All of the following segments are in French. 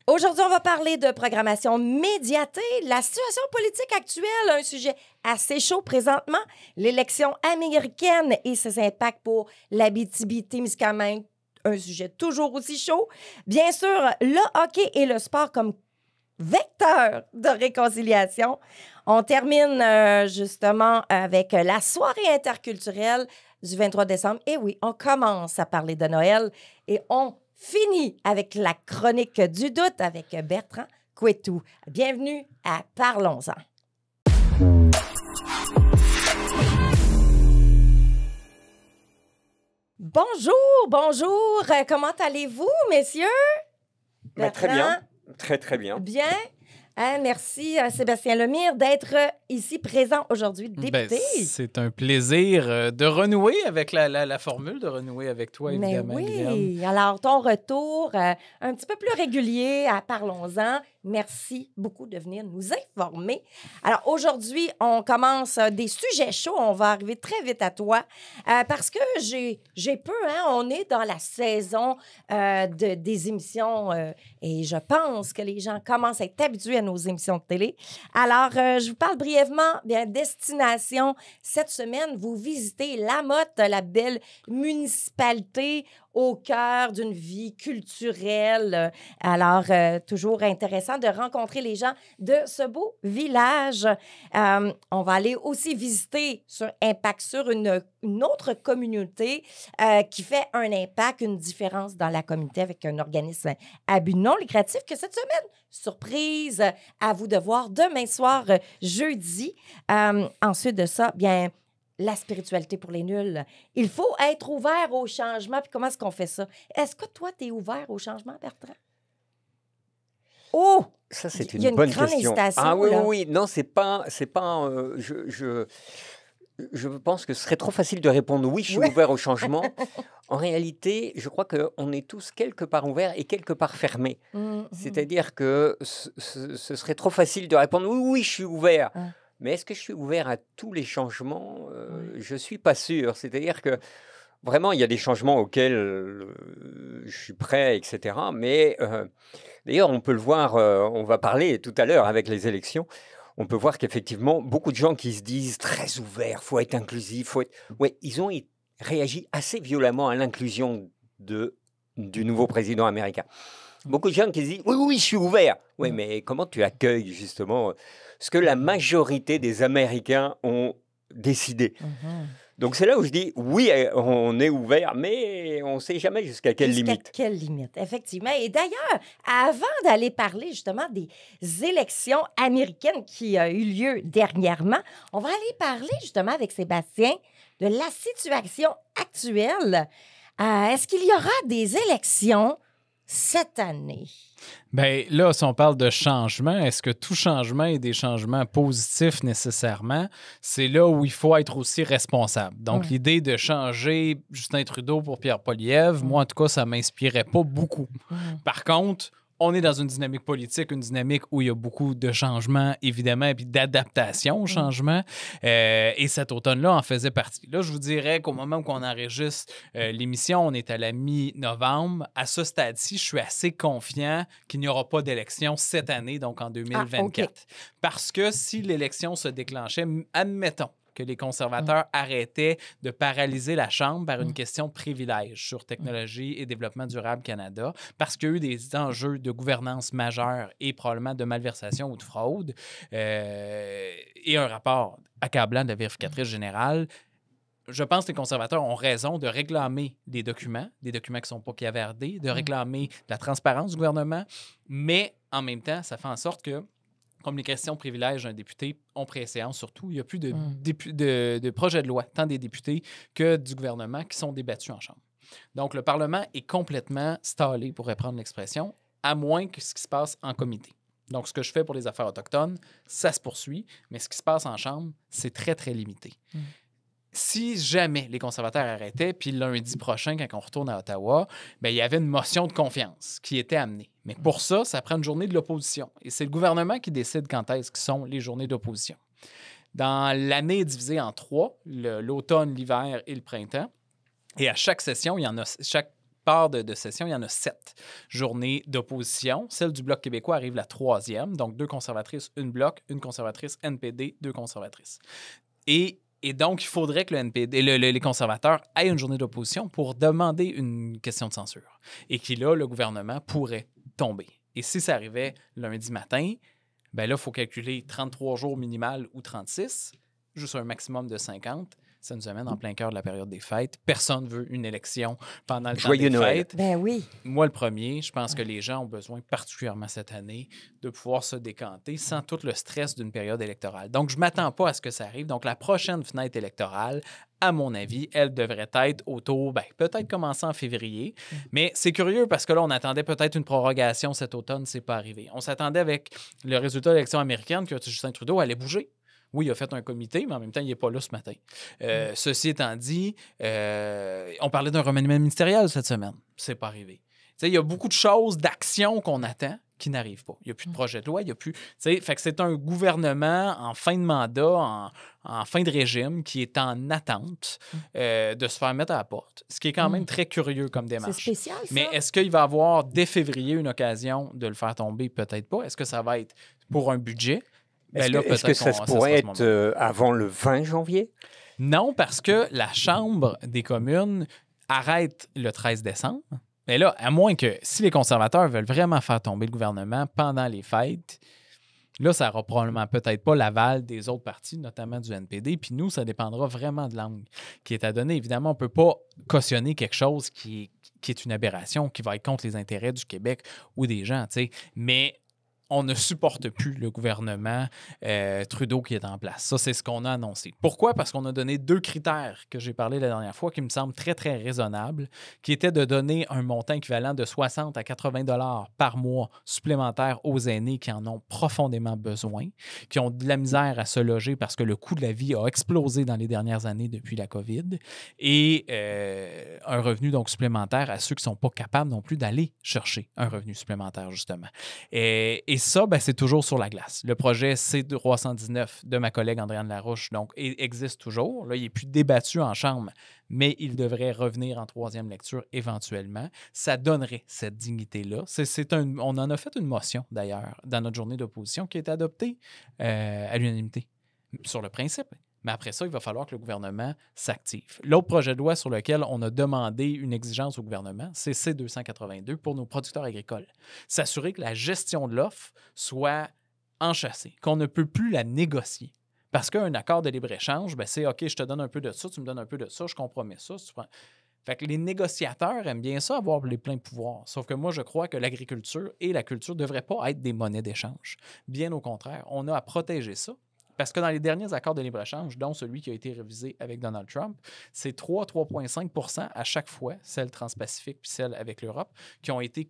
Aujourd'hui, on va parler de programmation médiatique, la situation politique actuelle, un sujet assez chaud présentement, l'élection américaine et ses impacts pour l'Abitibi-Témiscamingue, un sujet toujours aussi chaud. Bien sûr, le hockey et le sport comme vecteur de réconciliation. On termine justement avec la soirée interculturelle du 23 décembre. Et oui, on commence à parler de Noël et on finit avec la chronique du doute avec Bertrand Couetou. Bienvenue à Parlons-en. Bonjour, bonjour. Comment allez-vous, messieurs? Très bien. Très, très bien. Bien. Merci, Sébastien Lemire, d'être ici présent aujourd'hui, député. C'est un plaisir de renouer avec la formule, de renouer avec toi, évidemment, Mais oui. Guylaine. Alors, ton retour un petit peu plus régulier à Parlons-en. Merci beaucoup de venir nous informer. Alors, aujourd'hui, on commence des sujets chauds. On va arriver très vite à toi parce que j'ai peu, hein, on est dans la saison des émissions et je pense que les gens commencent à être habitués à nos émissions de télé. Alors, je vous parle brièvement, bien, destination. Cette semaine, vous visitez La Motte, la belle municipalité au cœur d'une vie culturelle. Alors, toujours intéressant de rencontrer les gens de ce beau village. On va aller aussi visiter sur Impact sur une autre communauté qui fait un impact, une différence dans la communauté avec un organisme à but non lucratif que cette semaine, surprise, à vous de voir demain soir, jeudi. Ensuite de ça, bien, la spiritualité pour les nuls. Il faut être ouvert au changement. Puis comment est-ce qu'on fait ça? Est-ce que toi, tu es ouvert au changement, Bertrand? Oh! Ça, c'est Il y a une bonne grande question. hésitation, Ah oui, là. oui, oui. Non, c'est pas je pense que ce serait trop facile de répondre oui, je suis ouvert au changement. En réalité, je crois qu'on est tous quelque part ouverts et quelque part fermés. C'est-à-dire que ce serait trop facile de répondre oui, oui, je suis ouvert. Mais est-ce que je suis ouvert à tous les changements? Je ne suis pas sûr. C'est-à-dire que vraiment, il y a des changements auxquels je suis prêt, etc. Mais d'ailleurs, on peut le voir, on va parler tout à l'heure avec les élections, on peut voir qu'effectivement, beaucoup de gens qui se disent très ouverts, il faut être inclusif, ouais, ils ont réagi assez violemment à l'inclusion du nouveau président américain. Beaucoup de gens qui se disent « Oui, oui, je suis ouvert ». Oui, mais comment tu accueilles justement ce que la majorité des Américains ont décidé? Donc, c'est là où je dis « Oui, on est ouvert, mais on ne sait jamais jusqu'à quelle limite. » Jusqu'à quelle limite, effectivement. Et d'ailleurs, avant d'aller parler justement des élections américaines qui ont eu lieu dernièrement, on va aller parler justement avec Sébastien de la situation actuelle. Est-ce qu'il y aura des élections cette année? Bien, là, si on parle de changement, est-ce que tout changement est des changements positifs nécessairement? C'est là où il faut être aussi responsable. Donc, l'idée de changer Justin Trudeau pour Pierre Poilievre, moi, en tout cas, ça ne m'inspirait pas beaucoup. Par contre, on est dans une dynamique politique, une dynamique où il y a beaucoup de changements, évidemment, et puis d'adaptation au changement. Et cet automne-là en faisait partie. Là, je vous dirais qu'au moment où on enregistre l'émission, on est à la mi-novembre. À ce stade-ci, je suis assez confiant qu'il n'y aura pas d'élection cette année, donc en 2024. Parce que si l'élection se déclenchait, admettons que les conservateurs arrêtaient de paralyser la Chambre par une question de privilège sur Technologie et Développement durable Canada, parce qu'il y a eu des enjeux de gouvernance majeurs et probablement de malversation ou de fraude, et un rapport accablant de la vérificatrice générale. Je pense que les conservateurs ont raison de réclamer des documents qui ne sont pas piavardés, de réclamer de la transparence du gouvernement, mais en même temps, ça fait en sorte que comme les questions de privilèges d'un député ont préséance, surtout, il n'y a plus de projets de loi, tant des députés que du gouvernement, qui sont débattus en Chambre. Donc, le Parlement est complètement stallé, pour reprendre l'expression, à moins que ce qui se passe en comité. Donc, ce que je fais pour les affaires autochtones, ça se poursuit, mais ce qui se passe en Chambre, c'est très, très limité. Si jamais les conservateurs arrêtaient, puis lundi prochain, quand on retourne à Ottawa, bien, il y avait une motion de confiance qui était amenée. Mais pour ça, ça prend une journée de l'opposition. Et c'est le gouvernement qui décide quand est-ce que sont les journées d'opposition. Dans l'année divisée en trois, l'automne, l'hiver et le printemps, Et à chaque session, chaque part de session, il y en a 7 journées d'opposition. Celle du Bloc québécois arrive la 3e, donc 2 conservatrices, une Bloc, une conservatrice, NPD, 2 conservatrices. Et donc, il faudrait que le NPD, les conservateurs aient une journée d'opposition pour demander une question de censure. Et que là, le gouvernement pourrait tomber. Et si ça arrivait lundi matin, bien là, il faut calculer 33 jours minimal ou 36, juste un maximum de 50. Ça nous amène en plein cœur de la période des fêtes. Personne ne veut une élection pendant le temps des fêtes. Ben oui. Moi, le premier, je pense que les gens ont besoin, particulièrement cette année, de pouvoir se décanter sans tout le stress d'une période électorale. Donc, je ne m'attends pas à ce que ça arrive. Donc, la prochaine fenêtre électorale, à mon avis, elle devrait être autour, peut-être commencer en février. Mais c'est curieux parce que là, on attendait peut-être une prorogation cet automne, c'est pas arrivé. On s'attendait avec le résultat de l'élection américaine que Justin Trudeau allait bouger. Oui, il a fait un comité, mais en même temps, il n'est pas là ce matin. Ceci étant dit, on parlait d'un remaniement ministériel cette semaine. C'est pas arrivé. Il y a beaucoup de choses, d'actions qu'on attend qui n'arrivent pas. Il n'y a plus de projet de loi, il n'y a plus... Fait que c'est un gouvernement en fin de mandat, en fin de régime, qui est en attente de se faire mettre à la porte. Ce qui est quand même très curieux comme démarche. C'est spécial, ça. Mais est-ce qu'il va y avoir, dès février, une occasion de le faire tomber? Peut-être pas. Est-ce que ça va être pour un budget? Est-ce que ça pourrait être avant le 20 janvier? Non, parce que la Chambre des communes arrête le 13 décembre. Mais là, à moins que si les conservateurs veulent vraiment faire tomber le gouvernement pendant les fêtes, là, ça n'aura probablement peut-être pas l'aval des autres partis, notamment du NPD. Puis nous, ça dépendra vraiment de l'angle qui est à donner. Évidemment, on ne peut pas cautionner quelque chose qui est une aberration, qui va être contre les intérêts du Québec ou des gens, tu sais. Mais on ne supporte plus le gouvernement Trudeau qui est en place. Ça, c'est ce qu'on a annoncé. Pourquoi? Parce qu'on a donné 2 critères que j'ai parlé la dernière fois qui me semblent très, très raisonnables, qui étaient de donner un montant équivalent de 60 à 80 $ par mois supplémentaires aux aînés qui en ont profondément besoin, qui ont de la misère à se loger parce que le coût de la vie a explosé dans les dernières années depuis la COVID, et un revenu donc supplémentaire à ceux qui ne sont pas capables non plus d'aller chercher un revenu supplémentaire, justement. Et ça, c'est toujours sur la glace. Le projet C-319 de ma collègue Andréane Larouche donc, existe toujours. Là, il n'est plus débattu en chambre, mais il devrait revenir en 3e lecture éventuellement. Ça donnerait cette dignité-là. On en a fait une motion, d'ailleurs, dans notre journée d'opposition qui a été adoptée à l'unanimité, sur le principe. Mais après ça, il va falloir que le gouvernement s'active. L'autre projet de loi sur lequel on a demandé une exigence au gouvernement, c'est C-282 pour nos producteurs agricoles. S'assurer que la gestion de l'offre soit enchâssée, qu'on ne peut plus la négocier. Parce qu'un accord de libre-échange, c'est OK, je te donne un peu de ça, tu me donnes un peu de ça, je compromets ça. Fait que les négociateurs aiment bien ça, avoir les pleins pouvoirs. Sauf que moi, je crois que l'agriculture et la culture ne devraient pas être des monnaies d'échange. Bien au contraire, on a à protéger ça. Parce que dans les derniers accords de libre-échange, dont celui qui a été révisé avec Donald Trump, c'est 3,5 % à chaque fois, celle transpacifique puis celle avec l'Europe, qui ont été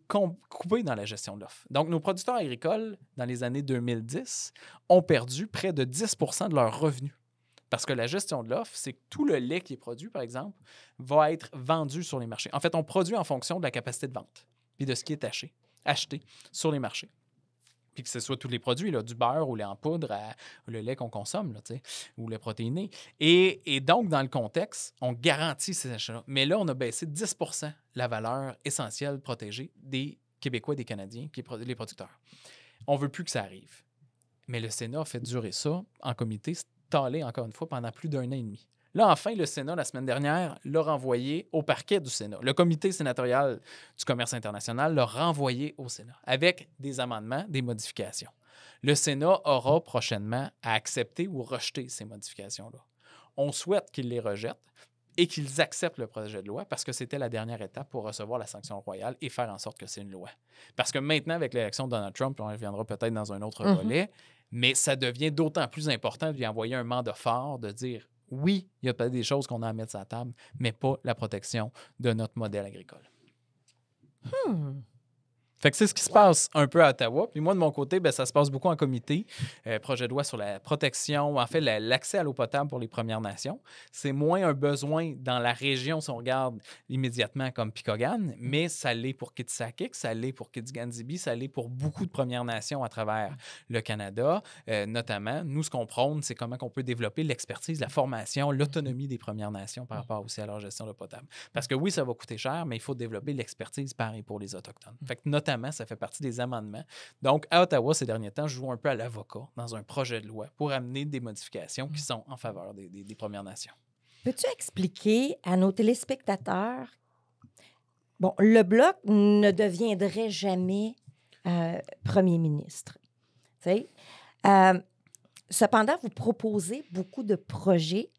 coupés dans la gestion de l'offre. Donc, nos producteurs agricoles, dans les années 2010, ont perdu près de 10 % de leurs revenus. Parce que la gestion de l'offre, c'est que tout le lait qui est produit, par exemple, va être vendu sur les marchés. En fait, on produit en fonction de la capacité de vente puis de ce qui est acheté sur les marchés. Puis que ce soit tous les produits, là, du beurre ou lait en poudre, le lait qu'on consomme, là, ou le protéiné. Et donc, dans le contexte, on garantit ces achats-là. Mais là, on a baissé de 10 % la valeur essentielle protégée des Québécois et des Canadiens, les producteurs. On ne veut plus que ça arrive. Mais le Sénat a fait durer ça en comité, stallé encore une fois pendant plus d'1 an et demi. Là, enfin, le Sénat, la semaine dernière, l'a renvoyé au parquet du Sénat. Le comité sénatorial du commerce international l'a renvoyé au Sénat avec des amendements, des modifications. Le Sénat aura prochainement à accepter ou rejeter ces modifications-là. On souhaite qu'ils les rejettent et qu'ils acceptent le projet de loi parce que c'était la dernière étape pour recevoir la sanction royale et faire en sorte que c'est une loi. Parce que maintenant, avec l'élection de Donald Trump, on reviendra peut-être dans un autre volet, mais ça devient d'autant plus important de lui envoyer un mandat fort de dire oui, il y a peut-être des choses qu'on a à mettre sur la table, mais pas la protection de notre modèle agricole. Fait que c'est ce qui se passe un peu à Ottawa. Puis moi, de mon côté, ça se passe beaucoup en comité. Projet de loi sur la protection, en fait, l'accès à l'eau potable pour les Premières Nations. C'est moins un besoin dans la région, si on regarde immédiatement comme Picogan, mais ça l'est pour Kitsakik, ça l'est pour Kitsiganzibi, ça l'est pour beaucoup de Premières Nations à travers le Canada. Notamment, nous, ce qu'on prône, c'est comment on peut développer l'expertise, la formation, l'autonomie des Premières Nations par rapport aussi à leur gestion de l'eau potable. Parce que oui, ça va coûter cher, mais il faut développer l'expertise pareil pour les Autochtones. Fait que notamment, ça fait partie des amendements. Donc, à Ottawa, ces derniers temps, je joue un peu à l'avocat dans un projet de loi pour amener des modifications qui sont en faveur des Premières Nations. Peux-tu expliquer à nos téléspectateurs, bon, le Bloc ne deviendrait jamais premier ministre, tu sais? Cependant, vous proposez beaucoup de projets.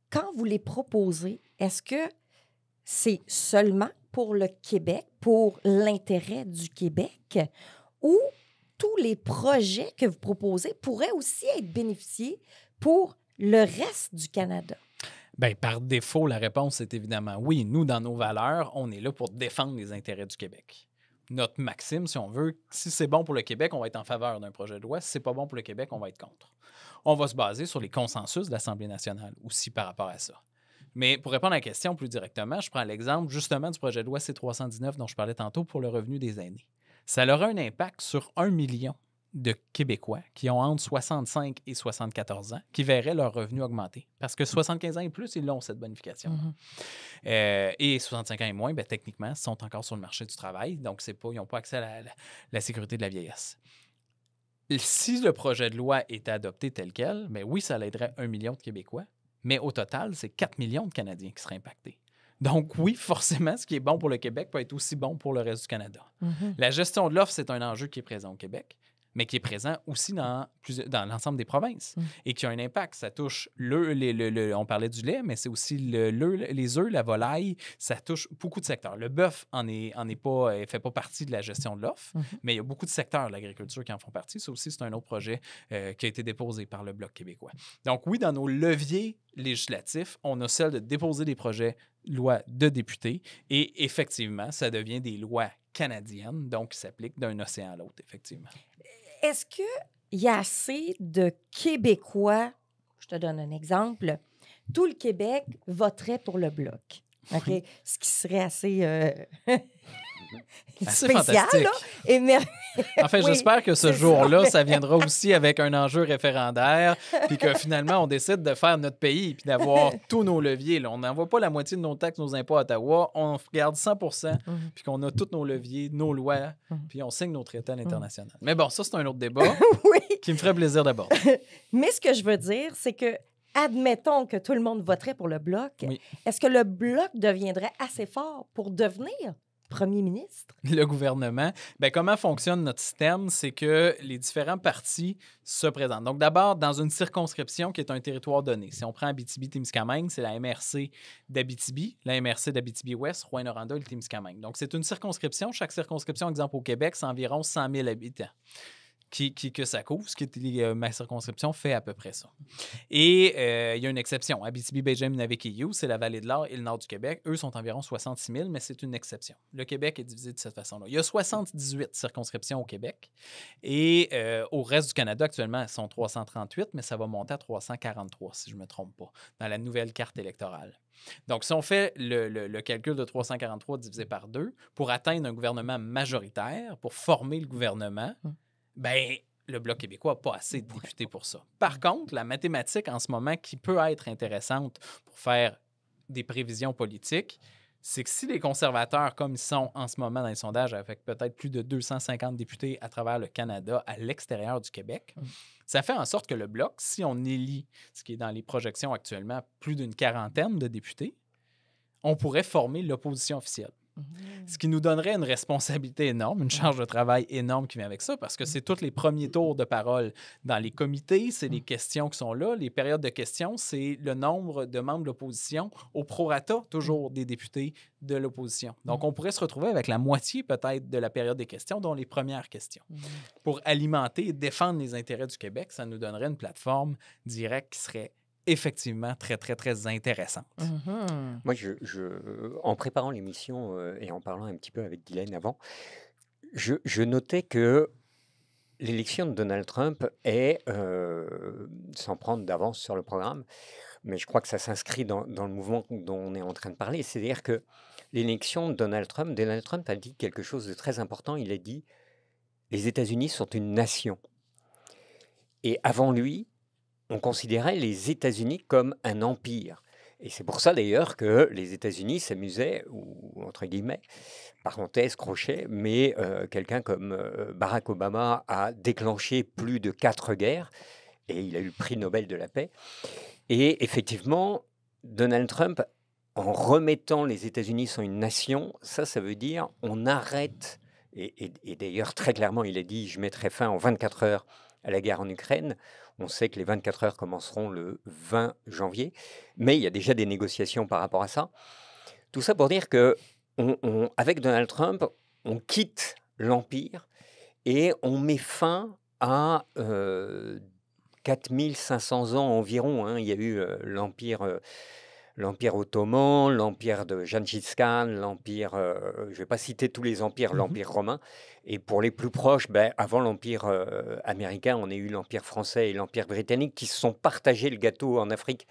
Quand vous les proposez, est-ce que c'est seulement pour le Québec, pour l'intérêt du Québec, ou tous les projets que vous proposez pourraient aussi être bénéficiés pour le reste du Canada? Bien, par défaut, la réponse est évidemment oui. Nous, dans nos valeurs, on est là pour défendre les intérêts du Québec. Notre maxime, si on veut, si c'est bon pour le Québec, on va être en faveur d'un projet de loi. Si c'est pas bon pour le Québec, on va être contre. On va se baser sur les consensus de l'Assemblée nationale aussi par rapport à ça. Mais pour répondre à la question plus directement, je prends l'exemple justement du projet de loi C-319 dont je parlais tantôt pour le revenu des aînés. Ça aura un impact sur 1 million de Québécois qui ont entre 65 et 74 ans qui verraient leur revenu augmenter. Parce que 75 ans et plus, ils ont cette bonification. Et 65 ans et moins, techniquement, sont encore sur le marché du travail. Donc, ils n'ont pas accès à la sécurité de la vieillesse. Si le projet de loi était adopté tel quel, oui, ça l'aiderait 1 million de Québécois. Mais au total, c'est 4 millions de Canadiens qui seraient impactés. Donc oui, forcément, ce qui est bon pour le Québec peut être aussi bon pour le reste du Canada. La gestion de l'offre, c'est un enjeu qui est présent au Québec, mais qui est présent aussi dans l'ensemble des provinces et qui a un impact. Ça touche on parlait du lait, mais c'est aussi les œufs, la volaille, ça touche beaucoup de secteurs. Le bœuf fait pas partie de la gestion de l'offre, mais il y a beaucoup de secteurs de l'agriculture qui en font partie. Ça aussi, c'est un autre projet qui a été déposé par le Bloc québécois. Donc oui, dans nos leviers législatifs, on a celle de déposer des projets de loi de députés et effectivement, ça devient des lois canadiennes, donc qui s'appliquent d'un océan à l'autre, effectivement. Est-ce qu'il y a assez de Québécois, je te donne un exemple, tout le Québec voterait pour le Bloc, OK? Oui. Ce qui serait assez assez spécial, fantastique. là. En fait, Oui, j'espère que ce c'est jour-là, ça. ça viendra aussi avec un enjeu référendaire, puis que finalement, on décide de faire notre pays, puis d'avoir tous nos leviers. Là. On n'envoie pas la moitié de nos taxes, nos impôts à Ottawa, on regarde 100%, puis qu'on a tous nos leviers, nos lois, puis on signe nos traités à l'international. Mais bon, ça, c'est un autre débat Oui. qui me ferait plaisir d'aborder. Mais ce que je veux dire, c'est que, admettons que tout le monde voterait pour le Bloc, Oui. est-ce que le Bloc deviendrait assez fort pour devenir premier ministre? Le gouvernement. Comment fonctionne notre système? C'est que les différents partis se présentent. Donc, d'abord, dans une circonscription qui est un territoire donné. Si on prend Abitibi-Témiscamingue, c'est la MRC d'Abitibi, la MRC d'Abitibi-Ouest, Rouyn-Noranda et le Témiscamingue. Donc, c'est une circonscription. Chaque circonscription, exemple au Québec, c'est environ 100 000 habitants. Que ça couvre, ce qui est ma circonscription fait à peu près ça. Et il y a une exception. Abitibi-Benjamin-Navik-Iyu, c'est la vallée de l'Or et le nord du Québec. Eux sont environ 66 000, mais c'est une exception. Le Québec est divisé de cette façon-là. Il y a 78 circonscriptions au Québec. Et au reste du Canada, actuellement, elles sont 338, mais ça va monter à 343, si je ne me trompe pas, dans la nouvelle carte électorale. Donc, si on fait le calcul de 343 divisé par 2, pour atteindre un gouvernement majoritaire, pour former le gouvernement, le Bloc québécois n'a pas assez de députés pour ça. Par contre, la mathématique en ce moment qui peut être intéressante pour faire des prévisions politiques, c'est que si les conservateurs, comme ils sont en ce moment dans les sondages, avec peut-être plus de 250 députés à travers le Canada, à l'extérieur du Québec, ça fait en sorte que le Bloc, si on élit, ce qui est dans les projections actuellement, plus d'une quarantaine de députés, on pourrait former l'opposition officielle. Ce qui nous donnerait une responsabilité énorme, une charge de travail énorme qui vient avec ça, parce que c'est tous les premiers tours de parole dans les comités, c'est les questions qui sont là, les périodes de questions, c'est le nombre de membres de l'opposition au prorata, toujours des députés de l'opposition. Donc, on pourrait se retrouver avec la moitié peut-être de la période des questions, dont les premières questions. Pour alimenter et défendre les intérêts du Québec, ça nous donnerait une plateforme directe qui serait effectivement très, très, très intéressantes. Moi, en préparant l'émission et en parlant un petit peu avec Guylaine avant, je notais que l'élection de Donald Trump est, sans prendre d'avance sur le programme, mais je crois que ça s'inscrit dans le mouvement dont on est en train de parler. C'est-à-dire que l'élection de Donald Trump a dit quelque chose de très important. Il a dit « Les États-Unis sont une nation ». Et avant lui, on considérait les États-Unis comme un empire. Et c'est pour ça d'ailleurs que les États-Unis s'amusaient, ou entre guillemets, parenthèse, crochet, mais quelqu'un comme Barack Obama a déclenché plus de 4 guerres, et il a eu le prix Nobel de la paix. Et effectivement, Donald Trump, en remettant les États-Unis sur une nation, ça veut dire on arrête, et d'ailleurs très clairement il a dit « je mettrai fin en 24 heures à la guerre en Ukraine ». On sait que les 24 heures commenceront le 20 janvier, mais il y a déjà des négociations par rapport à ça. Tout ça pour dire que avec Donald Trump, on quitte l'Empire et on met fin à 4500 ans environ. Il y a eu l'Empire ottoman, l'Empire de Gengis Khan, l'Empire, je ne vais pas citer tous les empires, l'Empire romain. Et pour les plus proches, avant l'Empire américain, on a eu l'Empire français et l'Empire britannique qui se sont partagés le gâteau en Afrique,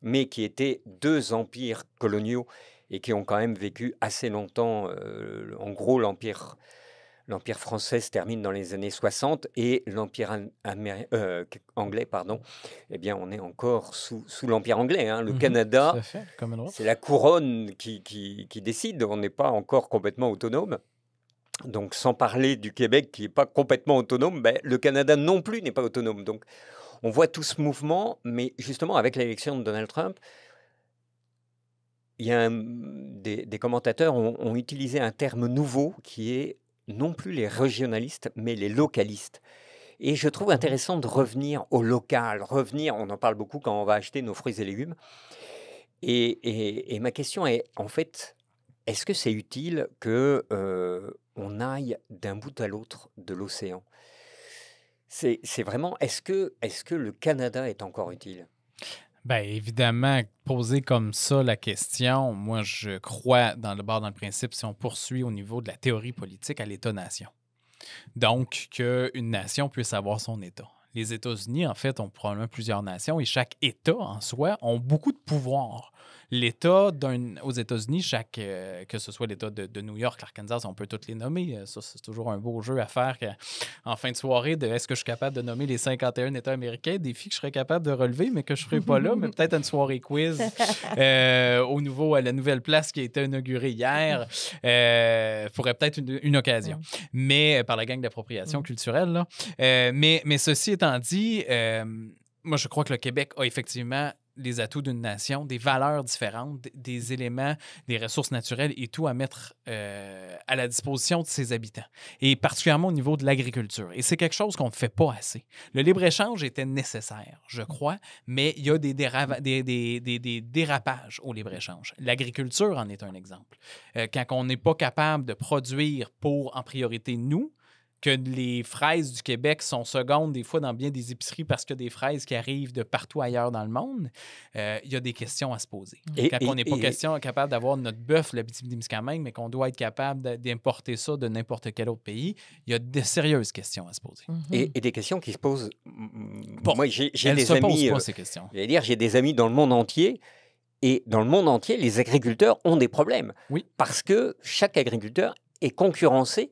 mais qui étaient 2 empires coloniaux et qui ont quand même vécu assez longtemps. En gros, l'Empire français se termine dans les années 60 et l'Empire anglais, eh bien, on est encore sous l'Empire anglais. Le Canada, c'est la couronne qui décide. On n'est pas encore complètement autonome. Donc, sans parler du Québec qui n'est pas complètement autonome, le Canada non plus n'est pas autonome. Donc, on voit tout ce mouvement, mais justement, avec l'élection de Donald Trump, il y a des commentateurs ont utilisé un terme nouveau qui est non plus les régionalistes, mais les localistes. Et je trouve intéressant de revenir au local, on en parle beaucoup quand on va acheter nos fruits et légumes. Et ma question est, en fait, est-ce que c'est utile qu'on aille d'un bout à l'autre de l'océan? C'est vraiment, est-ce que le Canada est encore utile? Bien, évidemment, poser comme ça la question, moi, je crois dans le principe, si on poursuit au niveau de la théorie politique, à l'État-nation. Donc, qu'une nation puisse avoir son État. Les États-Unis, en fait, ont probablement plusieurs nations et chaque État, en soi, ont beaucoup de pouvoir. L'État aux États-Unis, que ce soit l'État de New York, l'Arkansas, on peut tous les nommer. Ça, c'est toujours un beau jeu à faire en fin de soirée est-ce que je suis capable de nommer les 51 États américains, défi que je serais capable de relever, mais que je ne ferai pas là, mais peut-être une soirée quiz à la nouvelle place qui a été inaugurée hier. Pourrait peut-être une occasion. Mais par la gang d'appropriation culturelle. Là. Mais ceci étant dit, moi, je crois que le Québec a effectivement les atouts d'une nation, des valeurs différentes, des éléments, des ressources naturelles et tout à mettre à la disposition de ses habitants. Et particulièrement au niveau de l'agriculture. Et c'est quelque chose qu'on ne fait pas assez. Le libre-échange était nécessaire, je crois, mais il y a des dérapages au libre-échange. L'agriculture en est un exemple. Quand on n'est pas capable de produire pour, en priorité, nous, que les fraises du Québec sont secondes des fois dans bien des épiceries parce qu'il y a des fraises qui arrivent de partout ailleurs dans le monde, il y a des questions à se poser. Quand on n'est pas capable d'avoir notre bœuf, l'Abitibi-Témiscamingue, mais qu'on doit être capable d'importer ça de n'importe quel autre pays, il y a de sérieuses questions à se poser. Et des questions qui se posent... Bon, moi, j'ai des amis... posent pas, ces questions. J'ai des amis dans le monde entier. Et dans le monde entier, les agriculteurs ont des problèmes. Oui. Parce que chaque agriculteur est concurrencé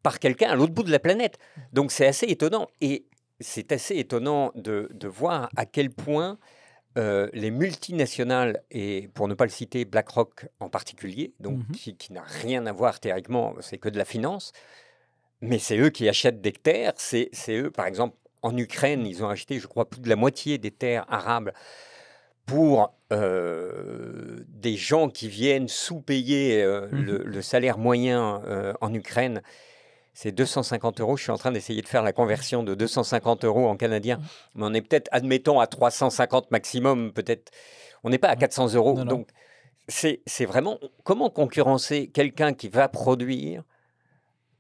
par quelqu'un à l'autre bout de la planète. Donc, c'est assez étonnant. Et c'est assez étonnant de voir à quel point les multinationales, et pour ne pas le citer, BlackRock en particulier, donc qui n'a rien à voir théoriquement, c'est que de la finance, mais c'est eux qui achètent des terres. C'est eux, par exemple, en Ukraine, ils ont acheté, je crois, plus de la moitié des terres arables pour des gens qui viennent sous-payer le salaire moyen en Ukraine. C'est 250 €. Je suis en train d'essayer de faire la conversion de 250 € en canadien. Mais on est peut-être, admettons, à 350 maximum. Peut-être, on n'est pas à 400 €. Non. Donc, c'est vraiment comment concurrencer quelqu'un qui va produire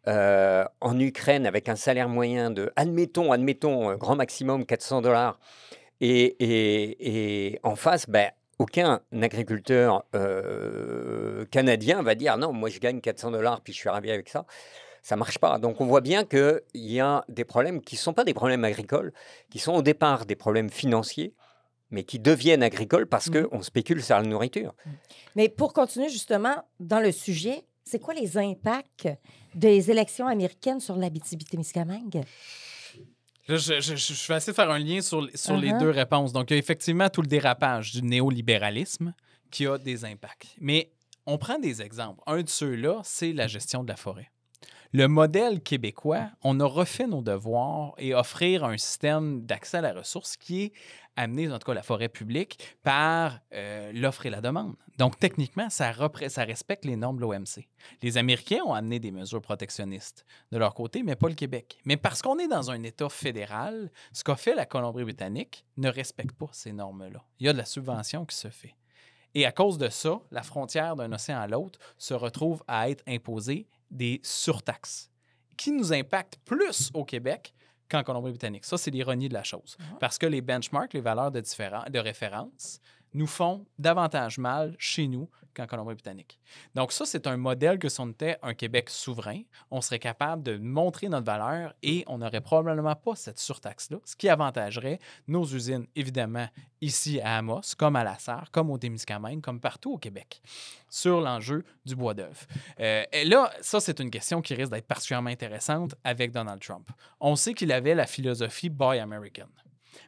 en Ukraine avec un salaire moyen de, admettons, grand maximum 400 $, Et en face, aucun agriculteur canadien va dire non, moi je gagne 400 $ puis je suis ravi avec ça. Ça ne marche pas. Donc on voit bien qu'il y a des problèmes qui ne sont pas des problèmes agricoles, qui sont au départ des problèmes financiers, mais qui deviennent agricoles parce qu'on spécule sur la nourriture. Mais pour continuer justement dans le sujet, c'est quoi les impacts des élections américaines sur l'Abitibi-Témiscamingue? Là, je vais essayer de faire un lien sur les deux réponses. Donc, il y a effectivement tout le dérapage du néolibéralisme qui a des impacts. Mais on prend des exemples. Un de ceux-là, c'est la gestion de la forêt. Le modèle québécois, on a refait nos devoirs et offrir un système d'accès à la ressource qui est amené, en tout cas la forêt publique, par l'offre et la demande. Donc, techniquement, ça respecte les normes de l'OMC. Les Américains ont amené des mesures protectionnistes de leur côté, mais pas le Québec. Mais parce qu'on est dans un État fédéral, ce qu'a fait la Colombie-Britannique ne respecte pas ces normes-là. Il y a de la subvention qui se fait. Et à cause de ça, la frontière d'un océan à l'autre se retrouve à être imposée des surtaxes qui nous impactent plus au Québec qu'en Colombie-Britannique. Ça, c'est l'ironie de la chose. Parce que les benchmarks, les valeurs de référence, nous font davantage mal chez nous qu'en Colombie-Britannique. Donc ça, c'est un modèle que si on était un Québec souverain, on serait capable de montrer notre valeur et on n'aurait probablement pas cette surtaxe-là, ce qui avantagerait nos usines, évidemment, ici à Amos, comme à La Sarre, comme au Témiscamingue, comme partout au Québec, sur l'enjeu du bois d'œuvre. Et là, ça, c'est une question qui risque d'être particulièrement intéressante avec Donald Trump. On sait qu'il avait la philosophie « Buy American »,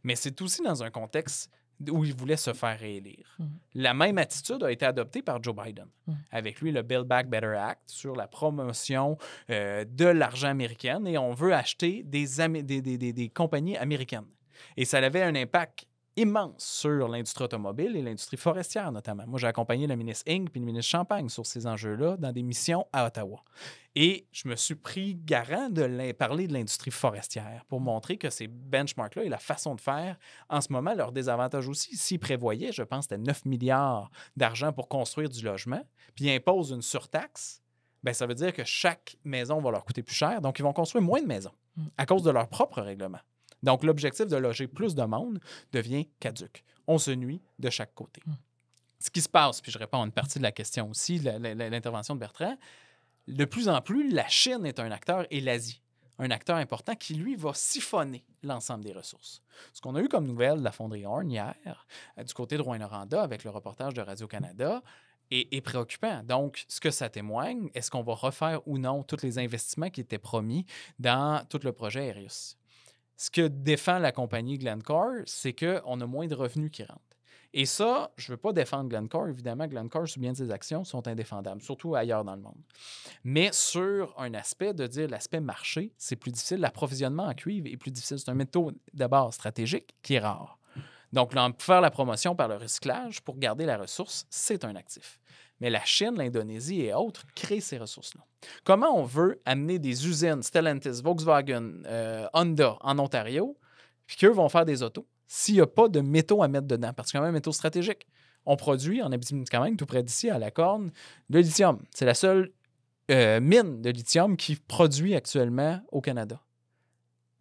mais c'est aussi dans un contexte où il voulait se faire réélire. La même attitude a été adoptée par Joe Biden. Avec lui, le Build Back Better Act sur la promotion de l'argent américain et on veut acheter des compagnies américaines. Et ça avait un impact immense sur l'industrie automobile et l'industrie forestière notamment. Moi, j'ai accompagné le ministre Ng puis le ministre Champagne sur ces enjeux-là dans des missions à Ottawa. Et je me suis pris garant de parler de l'industrie forestière pour montrer que ces benchmarks-là et la façon de faire, en ce moment, leur désavantage aussi. S'ils prévoyaient, je pense, c'était 9 milliards d'argent pour construire du logement, puis ils imposent une surtaxe, bien, ça veut dire que chaque maison va leur coûter plus cher, donc ils vont construire moins de maisons à cause de leur propre règlement. Donc, l'objectif de loger plus de monde devient caduc. On se nuit de chaque côté. Ce qui se passe, puis je réponds à une partie de la question aussi, l'intervention de Bertrand, de plus en plus, la Chine est un acteur et l'Asie, un acteur important qui, lui, va siphonner l'ensemble des ressources. Ce qu'on a eu comme nouvelle de la fonderie Horn hier, du côté de Rouyn-Noranda, avec le reportage de Radio-Canada, est préoccupant. Donc, ce que ça témoigne, est-ce qu'on va refaire ou non tous les investissements qui étaient promis dans tout le projet Arius? Ce que défend la compagnie Glencore, c'est qu'on a moins de revenus qui rentrent. Et ça, je ne veux pas défendre Glencore. Évidemment, Glencore, sur bien de ses actions, sont indéfendables, surtout ailleurs dans le monde. Mais sur un aspect, de dire l'aspect marché, c'est plus difficile. L'approvisionnement en cuivre est plus difficile. C'est un métaux de base stratégique qui est rare. Donc, faire la promotion par le recyclage pour garder la ressource, c'est un actif. Mais la Chine, l'Indonésie et autres créent ces ressources-là. Comment on veut amener des usines, Stellantis, Volkswagen, Honda en Ontario, puis qu'eux vont faire des autos, s'il n'y a pas de métaux à mettre dedans, particulièrement un métaux stratégique? On produit en Abitibi-Témiscamingue, tout près d'ici, à La Corne, le lithium. C'est la seule mine de lithium qui produit actuellement au Canada.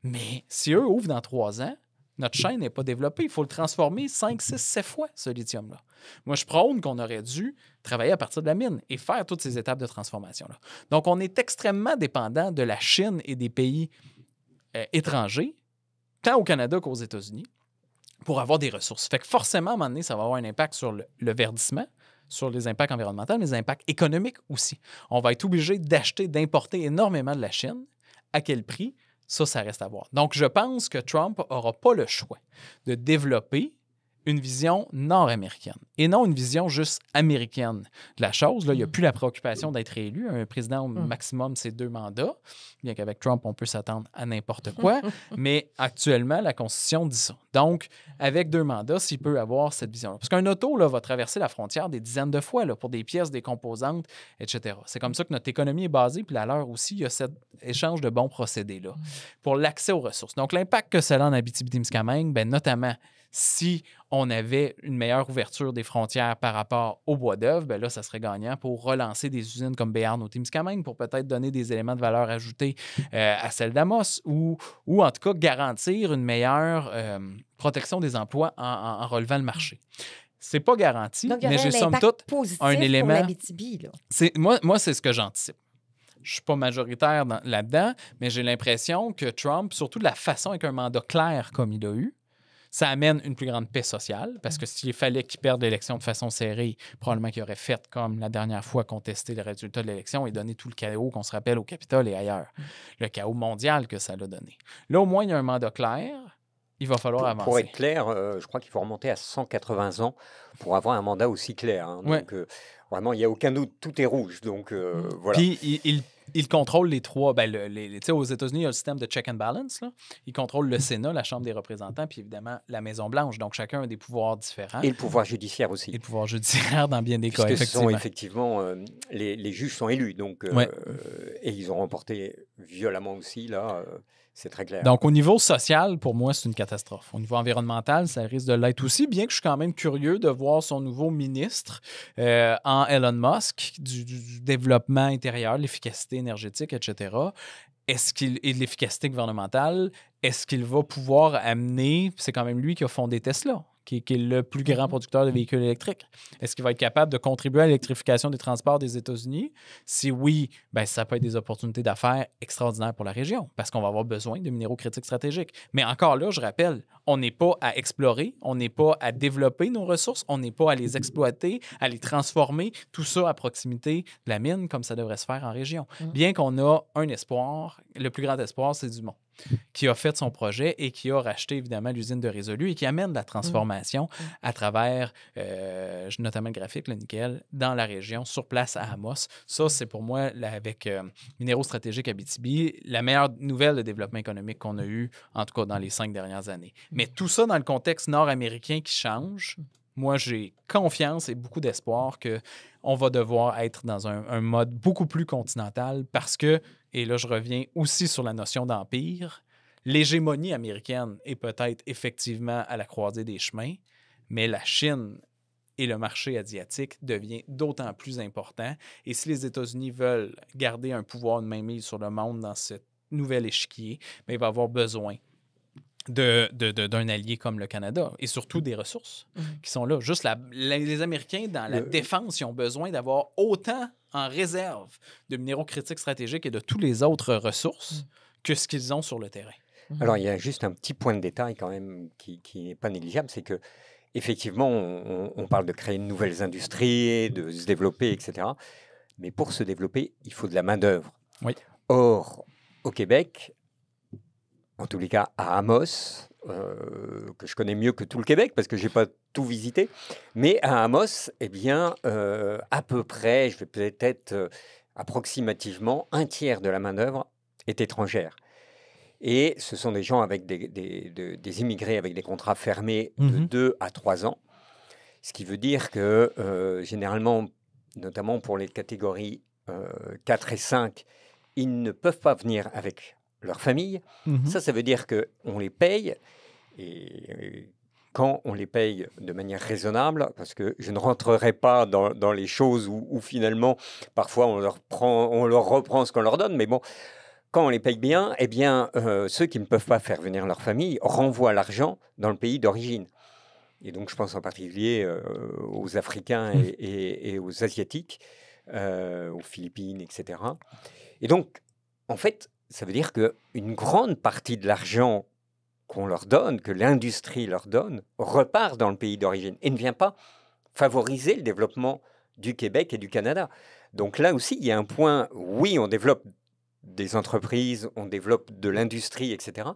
Mais si eux ouvrent dans 3 ans, notre chaîne n'est pas développée. Il faut le transformer 5, 6, 7 fois, ce lithium-là. Moi, je prône qu'on aurait dû travailler à partir de la mine et faire toutes ces étapes de transformation-là. Donc, on est extrêmement dépendant de la Chine et des pays étrangers, tant au Canada qu'aux États-Unis, pour avoir des ressources. Fait que forcément, à un moment donné, ça va avoir un impact sur le verdissement, sur les impacts environnementaux, mais les impacts économiques aussi. On va être obligé d'acheter, d'importer énormément de la Chine. À quel prix? Ça reste à voir. Donc, je pense que Trump n'aura pas le choix de développer une vision nord-américaine et non une vision juste américaine de la chose. Là, il n'y a plus la préoccupation d'être élu. Un président, au maximum, c'est 2 mandats. Bien qu'avec Trump, on peut s'attendre à n'importe quoi. Mais actuellement, la Constitution dit ça. Donc, avec 2 mandats, s'il peut avoir cette vision-là. Parce qu'un auto là, va traverser la frontière des dizaines de fois là, pour des pièces, des composantes, etc. C'est comme ça que notre économie est basée. Puis à l'heure aussi, il y a cet échange de bons procédés-là pour l'accès aux ressources. Donc, l'impact que ça a en Abitibi-Témiscamingue, bien, notamment si on avait une meilleure ouverture des frontières par rapport au bois d'œuvre, bien là, ça serait gagnant pour relancer des usines comme Béarn au Témiscamingue pour peut-être donner des éléments de valeur ajoutés à celle d'Amos ou en tout cas garantir une meilleure protection des emplois en relevant le marché. C'est pas garanti, Donc, il y mais aurait j'ai un somme impact toute positif un élément. pour l'Abitibi, là. Moi, c'est ce que j'anticipe. Je suis pas majoritaire là-dedans, mais j'ai l'impression que Trump, surtout de la façon avec un mandat clair comme il a eu, ça amène une plus grande paix sociale, parce que s'il fallait qu'il perde l'élection de façon serrée, probablement qu'il aurait fait comme la dernière fois contester les résultats de l'élection et donner tout le chaos qu'on se rappelle au Capitole et ailleurs. Le chaos mondial que ça l'a donné. Là, au moins, il y a un mandat clair. Il va falloir avancer. Pour être clair, je crois qu'il faut remonter à 180 ans pour avoir un mandat aussi clair. Hein. Ouais. Donc, vraiment, il n'y a aucun doute, tout est rouge. Donc, voilà. Puis, il contrôle les trois. Ben, tu sais, aux États-Unis, il y a le système de check and balance. Là. Il contrôle le Sénat, la Chambre des représentants, puis évidemment la Maison-Blanche. Donc, chacun a des pouvoirs différents. Et le pouvoir judiciaire aussi. Et le pouvoir judiciaire dans bien des cas, Puisque effectivement. ce sont effectivement les juges sont élus. Donc, et ils ont remporté violemment aussi, là. C'est très clair. Donc, au niveau social, pour moi, c'est une catastrophe. Au niveau environnemental, ça risque de l'être aussi, bien que je suis quand même curieux de voir son nouveau ministre en Elon Musk, du développement intérieur, l'efficacité énergétique, etc. Et de l'efficacité gouvernementale, est-ce qu'il va pouvoir amener, c'est quand même lui qui a fondé Tesla, qui est le plus grand producteur de véhicules électriques. Est-ce qu'il va être capable de contribuer à l'électrification des transports des États-Unis? Si oui, ben ça peut être des opportunités d'affaires extraordinaires pour la région, parce qu'on va avoir besoin de minéraux critiques stratégiques. Mais encore là, je rappelle, on n'est pas à explorer, on n'est pas à développer nos ressources, on n'est pas à les exploiter, à les transformer, tout ça à proximité de la mine, comme ça devrait se faire en région. Bien qu'on a un espoir, le plus grand espoir, c'est Dumont, qui a fait son projet et qui a racheté évidemment l'usine de Résolu et qui amène la transformation à travers notamment le graphite, le nickel, dans la région, sur place à Amos. Ça, c'est pour moi, avec Minéraux stratégiques Abitibi, la meilleure nouvelle de développement économique qu'on a eue, en tout cas dans les 5 dernières années. Mais tout ça dans le contexte nord-américain qui change, moi, j'ai confiance et beaucoup d'espoir qu'on va devoir être dans un mode beaucoup plus continental parce que, et là, je reviens aussi sur la notion d'empire, l'hégémonie américaine est peut-être effectivement à la croisée des chemins, mais la Chine et le marché asiatique devient d'autant plus important. Et si les États-Unis veulent garder un pouvoir de mainmise sur le monde dans ce nouvel échiquier, bien, il va avoir besoin d'un allié comme le Canada et surtout des ressources qui sont là. Juste les Américains, dans la défense, ils ont besoin d'avoir autant en réserve de minéraux critiques stratégiques et de toutes les autres ressources que ce qu'ils ont sur le terrain. Alors, il y a juste un petit point de détail quand même qui n'est pas négligeable, c'est que effectivement, on parle de créer de nouvelles industries, de se développer, etc. Mais pour se développer, il faut de la main-d'œuvre. Oui. Or, au Québec, en tous les cas à Amos, que je connais mieux que tout le Québec parce que je n'ai pas tout visité, mais à Amos, eh bien, à peu près, je vais peut-être approximativement, un tiers de la main-d'œuvre est étrangère. Et ce sont des gens avec des immigrés avec des contrats fermés de 2 à 3 ans, ce qui veut dire que généralement, notamment pour les catégories 4 et 5, ils ne peuvent pas venir avec leur famille. Ça veut dire qu'on les paye, et quand on les paye de manière raisonnable, parce que je ne rentrerai pas dans les choses où finalement, parfois, on leur reprend ce qu'on leur donne, mais bon, quand on les paye bien, eh bien, ceux qui ne peuvent pas faire venir leur famille renvoient l'argent dans le pays d'origine. Et donc, je pense en particulier aux Africains et aux Asiatiques, aux Philippines, etc. Et donc, en fait, ça veut dire qu'une grande partie de l'argent qu'on leur donne, que l'industrie leur donne, repart dans le pays d'origine et ne vient pas favoriser le développement du Québec et du Canada. Donc là aussi, il y a un point, oui, on développe des entreprises, on développe de l'industrie, etc.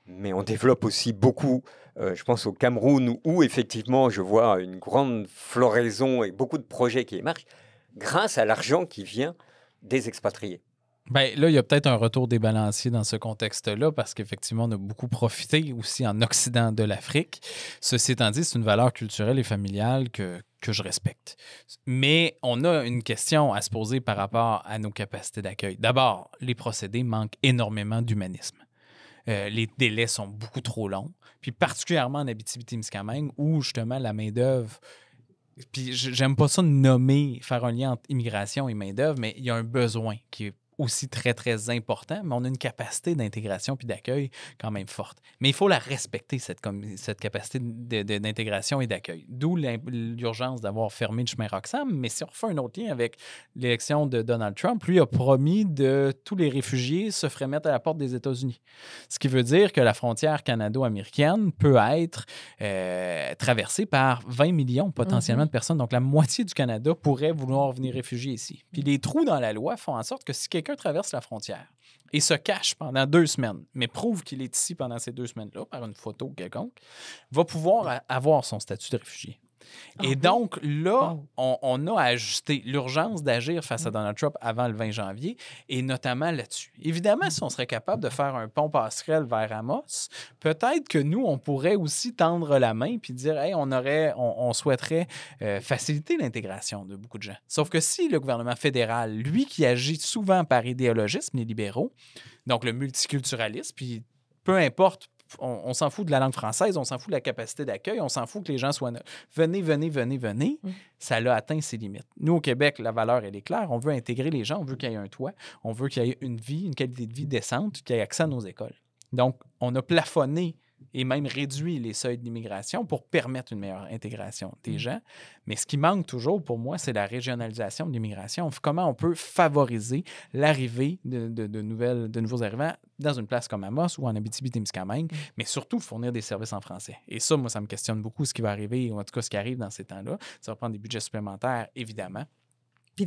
Mais on développe aussi beaucoup, je pense au Cameroun, où effectivement, je vois une grande floraison et beaucoup de projets qui émergent grâce à l'argent qui vient des expatriés. Bien, là, il y a peut-être un retour des balanciers dans ce contexte-là parce qu'effectivement, on a beaucoup profité aussi en Occident de l'Afrique. Ceci étant dit, c'est une valeur culturelle et familiale que je respecte. Mais on a une question à se poser par rapport à nos capacités d'accueil. D'abord, les procédés manquent énormément d'humanisme. Les délais sont beaucoup trop longs. Puis particulièrement en Abitibi-Témiscamingue, où justement la main-d'œuvre... Puis j'aime pas ça nommer, faire un lien entre immigration et main-d'œuvre, mais il y a un besoin qui est aussi très, très important, mais on a une capacité d'intégration puis d'accueil quand même forte. Mais il faut la respecter, cette capacité d'intégration et d'accueil. D'où l'urgence d'avoir fermé le chemin Roxham. Mais si on refait un autre lien avec l'élection de Donald Trump, lui a promis que tous les réfugiés se feraient mettre à la porte des États-Unis. Ce qui veut dire que la frontière canado-américaine peut être traversée par 20 millions potentiellement de personnes. Donc, la moitié du Canada pourrait vouloir venir réfugier ici. Puis les trous dans la loi font en sorte que si quelqu'un traverse la frontière et se cache pendant 2 semaines, mais prouve qu'il est ici pendant ces 2 semaines-là par une photo quelconque, va pouvoir avoir son statut de réfugié. Et donc, là, on a ajusté l'urgence d'agir face à Donald Trump avant le 20 janvier, et notamment là-dessus. Évidemment, si on serait capable de faire un pont passerelle vers Amos, peut-être que nous, on pourrait aussi tendre la main puis dire, hey, on souhaiterait faciliter l'intégration de beaucoup de gens. Sauf que si le gouvernement fédéral, lui qui agit souvent par idéologisme, les libéraux, donc le multiculturalisme, puis peu importe, on s'en fout de la langue française, on s'en fout de la capacité d'accueil, on s'en fout que les gens soient... Venez. Ça l'a atteint ses limites. Nous, au Québec, la valeur, elle est claire. On veut intégrer les gens, on veut qu'il y ait un toit, on veut qu'il y ait une qualité de vie décente, qu'il y ait accès à nos écoles. Donc, on a plafonné et même réduit les seuils d'immigration pour permettre une meilleure intégration des gens. Mais ce qui manque toujours, pour moi, c'est la régionalisation de l'immigration. Comment on peut favoriser l'arrivée de nouveaux arrivants dans une place comme Amos ou en Abitibi-Témiscamingue, mais surtout fournir des services en français. Et ça, moi, ça me questionne beaucoup ce qui va arriver, ou en tout cas ce qui arrive dans ces temps-là. Ça va prendre des budgets supplémentaires, évidemment.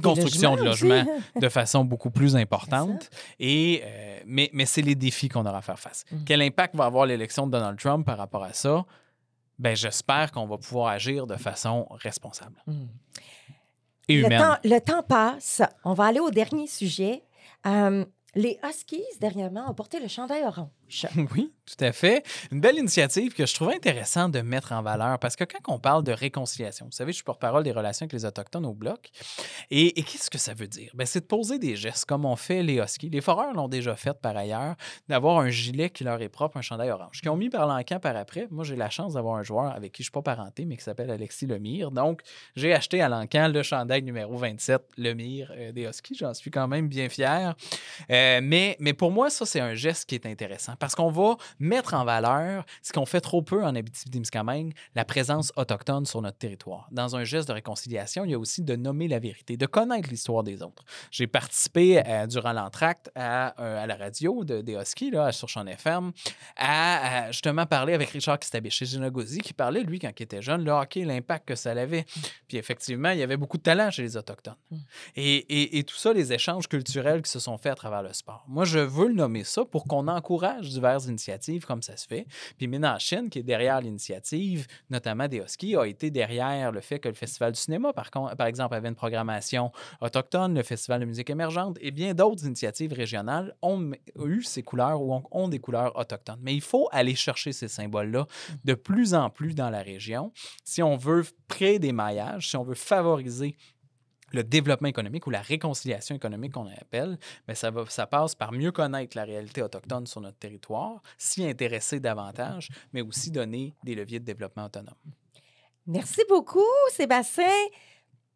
Construction de logements de façon beaucoup plus importante. Mais c'est les défis qu'on aura à faire face. Quel impact va avoir l'élection de Donald Trump par rapport à ça? Bien, j'espère qu'on va pouvoir agir de façon responsable et humaine. Le temps passe. On va aller au dernier sujet. Les Huskies, dernièrement, ont porté le chandail orange. Oui, tout à fait. Une belle initiative que je trouvais intéressante de mettre en valeur parce que quand on parle de réconciliation, vous savez, je suis porte-parole des relations avec les Autochtones au Bloc. Et qu'est-ce que ça veut dire? Bien, c'est de poser des gestes comme ont fait les Huskies. Les Foreurs l'ont déjà fait par ailleurs, d'avoir un gilet qui leur est propre, un chandail orange, qu'ils ont mis par l'encan par après. Moi, j'ai la chance d'avoir un joueur avec qui je ne suis pas parenté, mais qui s'appelle Alexis Lemire. Donc, j'ai acheté à l'encan le chandail numéro 27, Lemire des Huskies. J'en suis quand même bien fier. Mais pour moi, ça, c'est un geste qui est intéressant parce qu'on va mettre en valeur ce qu'on fait trop peu en Abitibi-Témiscamingue, la présence autochtone sur notre territoire. Dans un geste de réconciliation, il y a aussi de nommer la vérité, de connaître l'histoire des autres. J'ai participé durant l'entracte à la radio des Huskies, là, sur Chant FM, à justement parler avec Richard Kistabé-Génogozi, qui parlait, lui, quand il était jeune, le hockey, l'impact que ça avait. Puis effectivement, il y avait beaucoup de talent chez les Autochtones. Et tout ça, les échanges culturels qui se sont faits à travers le sport. Moi, je veux le nommer ça pour qu'on encourage diverses initiatives comme ça se fait. Puis Ménachine, qui est derrière l'initiative, notamment des Huskies, a été derrière le fait que le Festival du cinéma, par exemple, avait une programmation autochtone, le Festival de musique émergente et bien d'autres initiatives régionales ont eu ces couleurs ou ont des couleurs autochtones. Mais il faut aller chercher ces symboles-là de plus en plus dans la région si on veut créer des maillages, si on veut favoriser le développement économique ou la réconciliation économique qu'on appelle, bien, ça passe par mieux connaître la réalité autochtone sur notre territoire, s'y intéresser davantage, mais aussi donner des leviers de développement autonome. Merci beaucoup, Sébastien.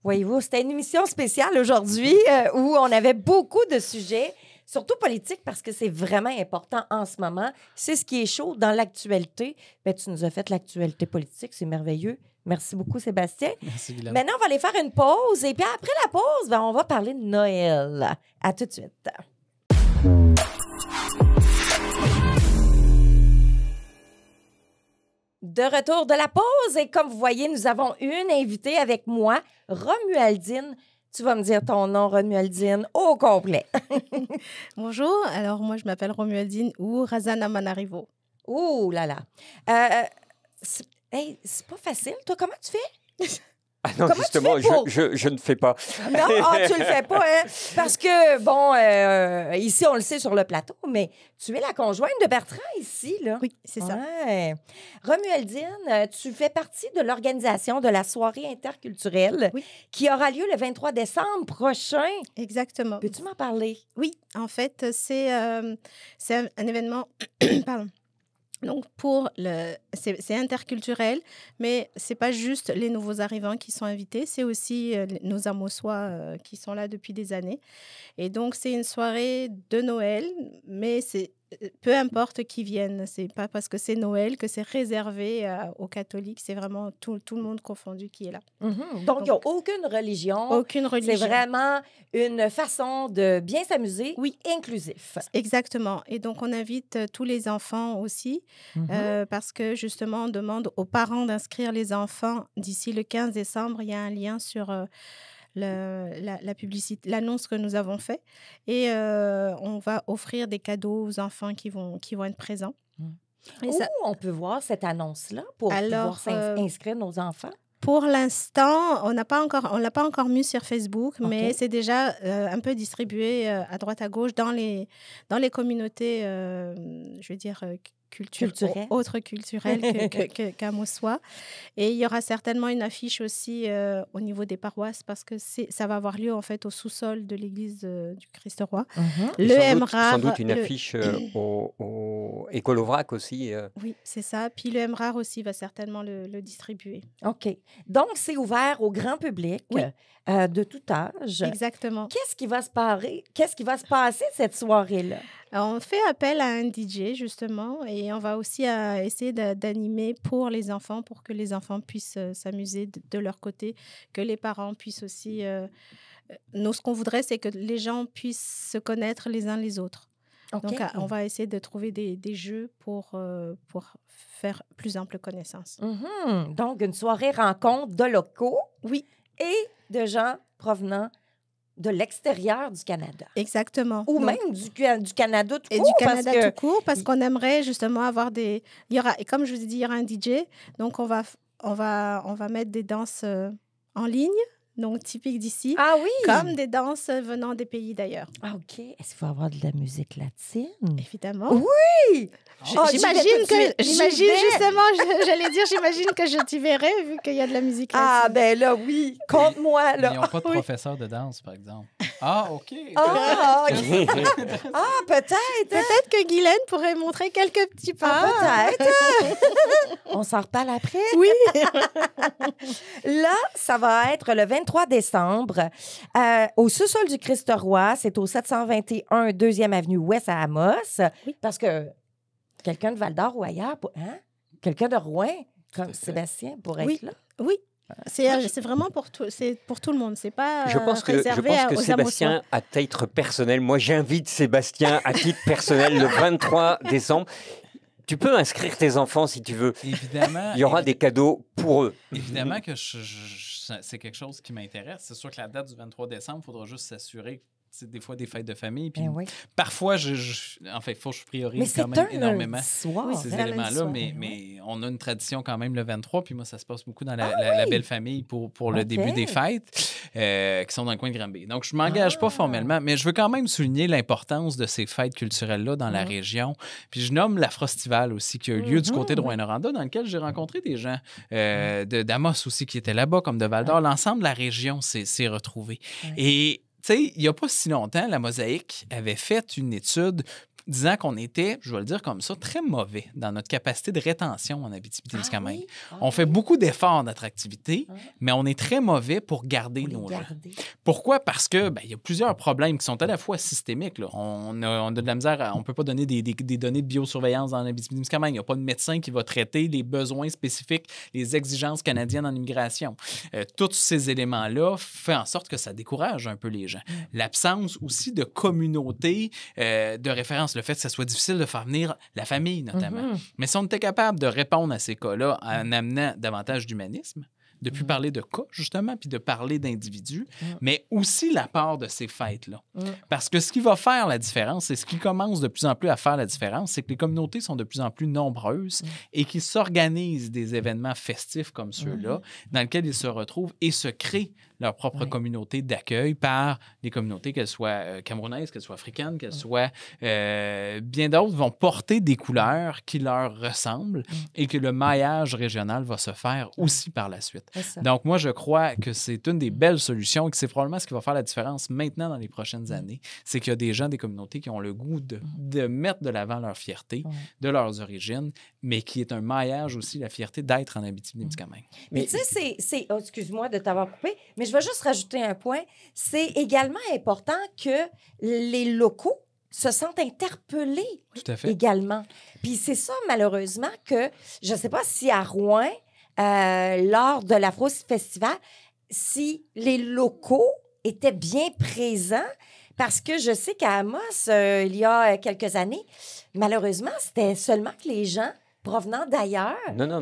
Voyez-vous, c'était une émission spéciale aujourd'hui où on avait beaucoup de sujets, surtout politiques, parce que c'est vraiment important en ce moment. C'est ce qui est chaud dans l'actualité. Bien, tu nous as fait l'actualité politique, c'est merveilleux. Merci beaucoup, Sébastien. Merci, Guylaine. Maintenant, on va aller faire une pause. Et puis après la pause, ben, on va parler de Noël. À tout de suite. De retour de la pause. Et comme vous voyez, nous avons une invitée avec moi, Romualdine. Tu vas me dire ton nom, Romualdine, au complet. Bonjour. Alors, moi, je m'appelle Romualdine ou Razana Manarivo. Ouh là là. Hey, c'est pas facile. Toi, comment tu fais? Ah non, comment justement, je ne fais pas. Non, tu le fais pas, hein? Parce que, bon, ici, on le sait sur le plateau, mais tu es la conjointe de Bertrand ici, là. Oui, c'est ça. Ouais. Romualdine, tu fais partie de l'organisation de la soirée interculturelle qui aura lieu le 23 décembre prochain. Exactement. Peux-tu m'en parler? Oui, en fait, c'est un événement... Pardon. Donc, c'est interculturel, mais ce n'est pas juste les nouveaux arrivants qui sont invités, c'est aussi nos Amossois qui sont là depuis des années. Et donc, c'est une soirée de Noël, mais peu importe qui vienne. Ce n'est pas parce que c'est Noël que c'est réservé aux catholiques. C'est vraiment tout le monde confondu qui est là. Donc, il n'y a aucune religion. Aucune religion. C'est vraiment une façon de bien s'amuser, inclusif. Exactement. Et donc, on invite tous les enfants aussi parce que, justement, on demande aux parents d'inscrire les enfants d'ici le 15 décembre. Il y a un lien sur la publicité, l'annonce que nous avons faite. Et on va offrir des cadeaux aux enfants qui vont être présents. Et on peut voir cette annonce-là pour pouvoir inscrire nos enfants? Pour l'instant, on l'a pas encore mis sur Facebook, mais c'est déjà un peu distribué à droite à gauche dans les communautés, je veux dire, autres culturelles qu'Amossois. Et il y aura certainement une affiche aussi au niveau des paroisses parce que ça va avoir lieu en fait au sous-sol de l'église du Christ-Roi. Sans doute une affiche au Écolovrac aussi. Oui, c'est ça. Puis le MRAR aussi va certainement le distribuer. OK. Donc, c'est ouvert au grand public de tout âge. Exactement. Qu'est-ce qui va se passer cette soirée-là? On fait appel à un DJ, justement, et on va aussi essayer d'animer pour les enfants, pour que les enfants puissent s'amuser de leur côté, que les parents puissent aussi... ce qu'on voudrait, c'est que les gens puissent se connaître les uns les autres. Okay. Donc, on va essayer de trouver des jeux pour faire plus ample connaissance. Donc, une soirée rencontre de locaux et de gens provenant de l'extérieur du Canada. Ou donc, même du Canada tout court. Et du Canada tout court, parce qu'on aimerait justement avoir des... Et comme je vous ai dit, il y aura un DJ. Donc, on va mettre des danses en ligne. Donc, typique d'ici. Ah oui! Comme des danses venant des pays d'ailleurs. Ah, OK. Est-ce qu'il faut avoir de la musique latine? Évidemment. Oui! J'imagine que je t'y verrai vu qu'il y a de la musique latine. Ah, ben là, oui. Compte-moi, là. Ils n'ont pas de professeur de danse, par exemple. Ah, OK. Peut-être. Peut-être que Guylaine pourrait montrer quelques petits pas. Peut-être. On s'en reparle après. Oui. Là, ça va être le 23 décembre au sous-sol du Christ-Roi. C'est au 721 2e Avenue Ouest à Amos. Oui. Parce que quelqu'un de Val-d'Or ou ailleurs, quelqu'un de Rouen, comme Sébastien, pourrait être là. Oui. C'est vraiment pour tout le monde. C'est pas je pense que Sébastien, à titre personnel, moi j'invite Sébastien à titre personnel le 23 décembre. Tu peux inscrire tes enfants si tu veux. Évidemment. Il y aura des cadeaux pour eux. Évidemment que c'est quelque chose qui m'intéresse. C'est sûr que la date du 23 décembre, il faudra juste s'assurer. C'est des fois des fêtes de famille. Puis parfois, il faut que je priorise quand même énormément ces éléments-là. Mais on a une tradition quand même le 23. Puis moi, ça se passe beaucoup dans la belle famille pour le début des fêtes qui sont dans le coin de Granby. Donc, je ne m'engage pas formellement, mais je veux quand même souligner l'importance de ces fêtes culturelles-là dans la région. Puis je nomme la Frostival aussi qui a eu lieu du côté de Rouyn-Noranda dans lequel j'ai rencontré des gens d'Amos aussi qui étaient là-bas comme de Val-d'Or. L'ensemble de la région s'est retrouvé. Et tu sais, il n'y a pas si longtemps, la Mosaïque avait fait une étude disant qu'on était, je vais le dire comme ça, très mauvais dans notre capacité de rétention en Abitibi-Témiscamingue. On fait beaucoup d'efforts d'attractivité, mais on est très mauvais pour garder nos gens. Pourquoi? Parce que il y a plusieurs problèmes qui sont à la fois systémiques. Là. On a de la misère, on ne peut pas donner des données de biosurveillance dans Abitibi-Témiscamingue. Il n'y a pas de médecin qui va traiter les besoins spécifiques, les exigences canadiennes en immigration. Tous ces éléments-là font en sorte que ça décourage un peu les gens. L'absence aussi de communauté de référence, le fait que ça soit difficile de faire venir la famille, notamment. Mais si on était capable de répondre à ces cas-là en amenant davantage d'humanisme, de plus parler de cas, justement, puis de parler d'individus, mais aussi la part de ces fêtes-là. Parce que ce qui va faire la différence, et ce qui commence de plus en plus à faire la différence, c'est que les communautés sont de plus en plus nombreuses et qu'ils s'organisent des événements festifs comme ceux-là, dans lesquels ils se retrouvent et se créent leur propre communauté d'accueil par des communautés, qu'elles soient camerounaises, qu'elles soient africaines, qu'elles soient bien d'autres, vont porter des couleurs qui leur ressemblent et que le maillage régional va se faire aussi par la suite. Donc, moi, je crois que c'est une des belles solutions et que c'est probablement ce qui va faire la différence maintenant dans les prochaines années. C'est qu'il y a des gens, des communautés qui ont le goût de mettre de l'avant leur fierté, de leurs origines, mais qui est un maillage aussi, la fierté d'être en Abitibi-Témiscamingue. Mais tu sais, excuse-moi de t'avoir coupé, mais je vais juste rajouter un point. C'est également important que les locaux se sentent interpellés également. Puis c'est ça, malheureusement, que je ne sais pas si à Rouen, lors de l'Afro Festival, si les locaux étaient bien présents, parce que je sais qu'à Amos, il y a quelques années, malheureusement, c'était seulement que les gens provenant d'ailleurs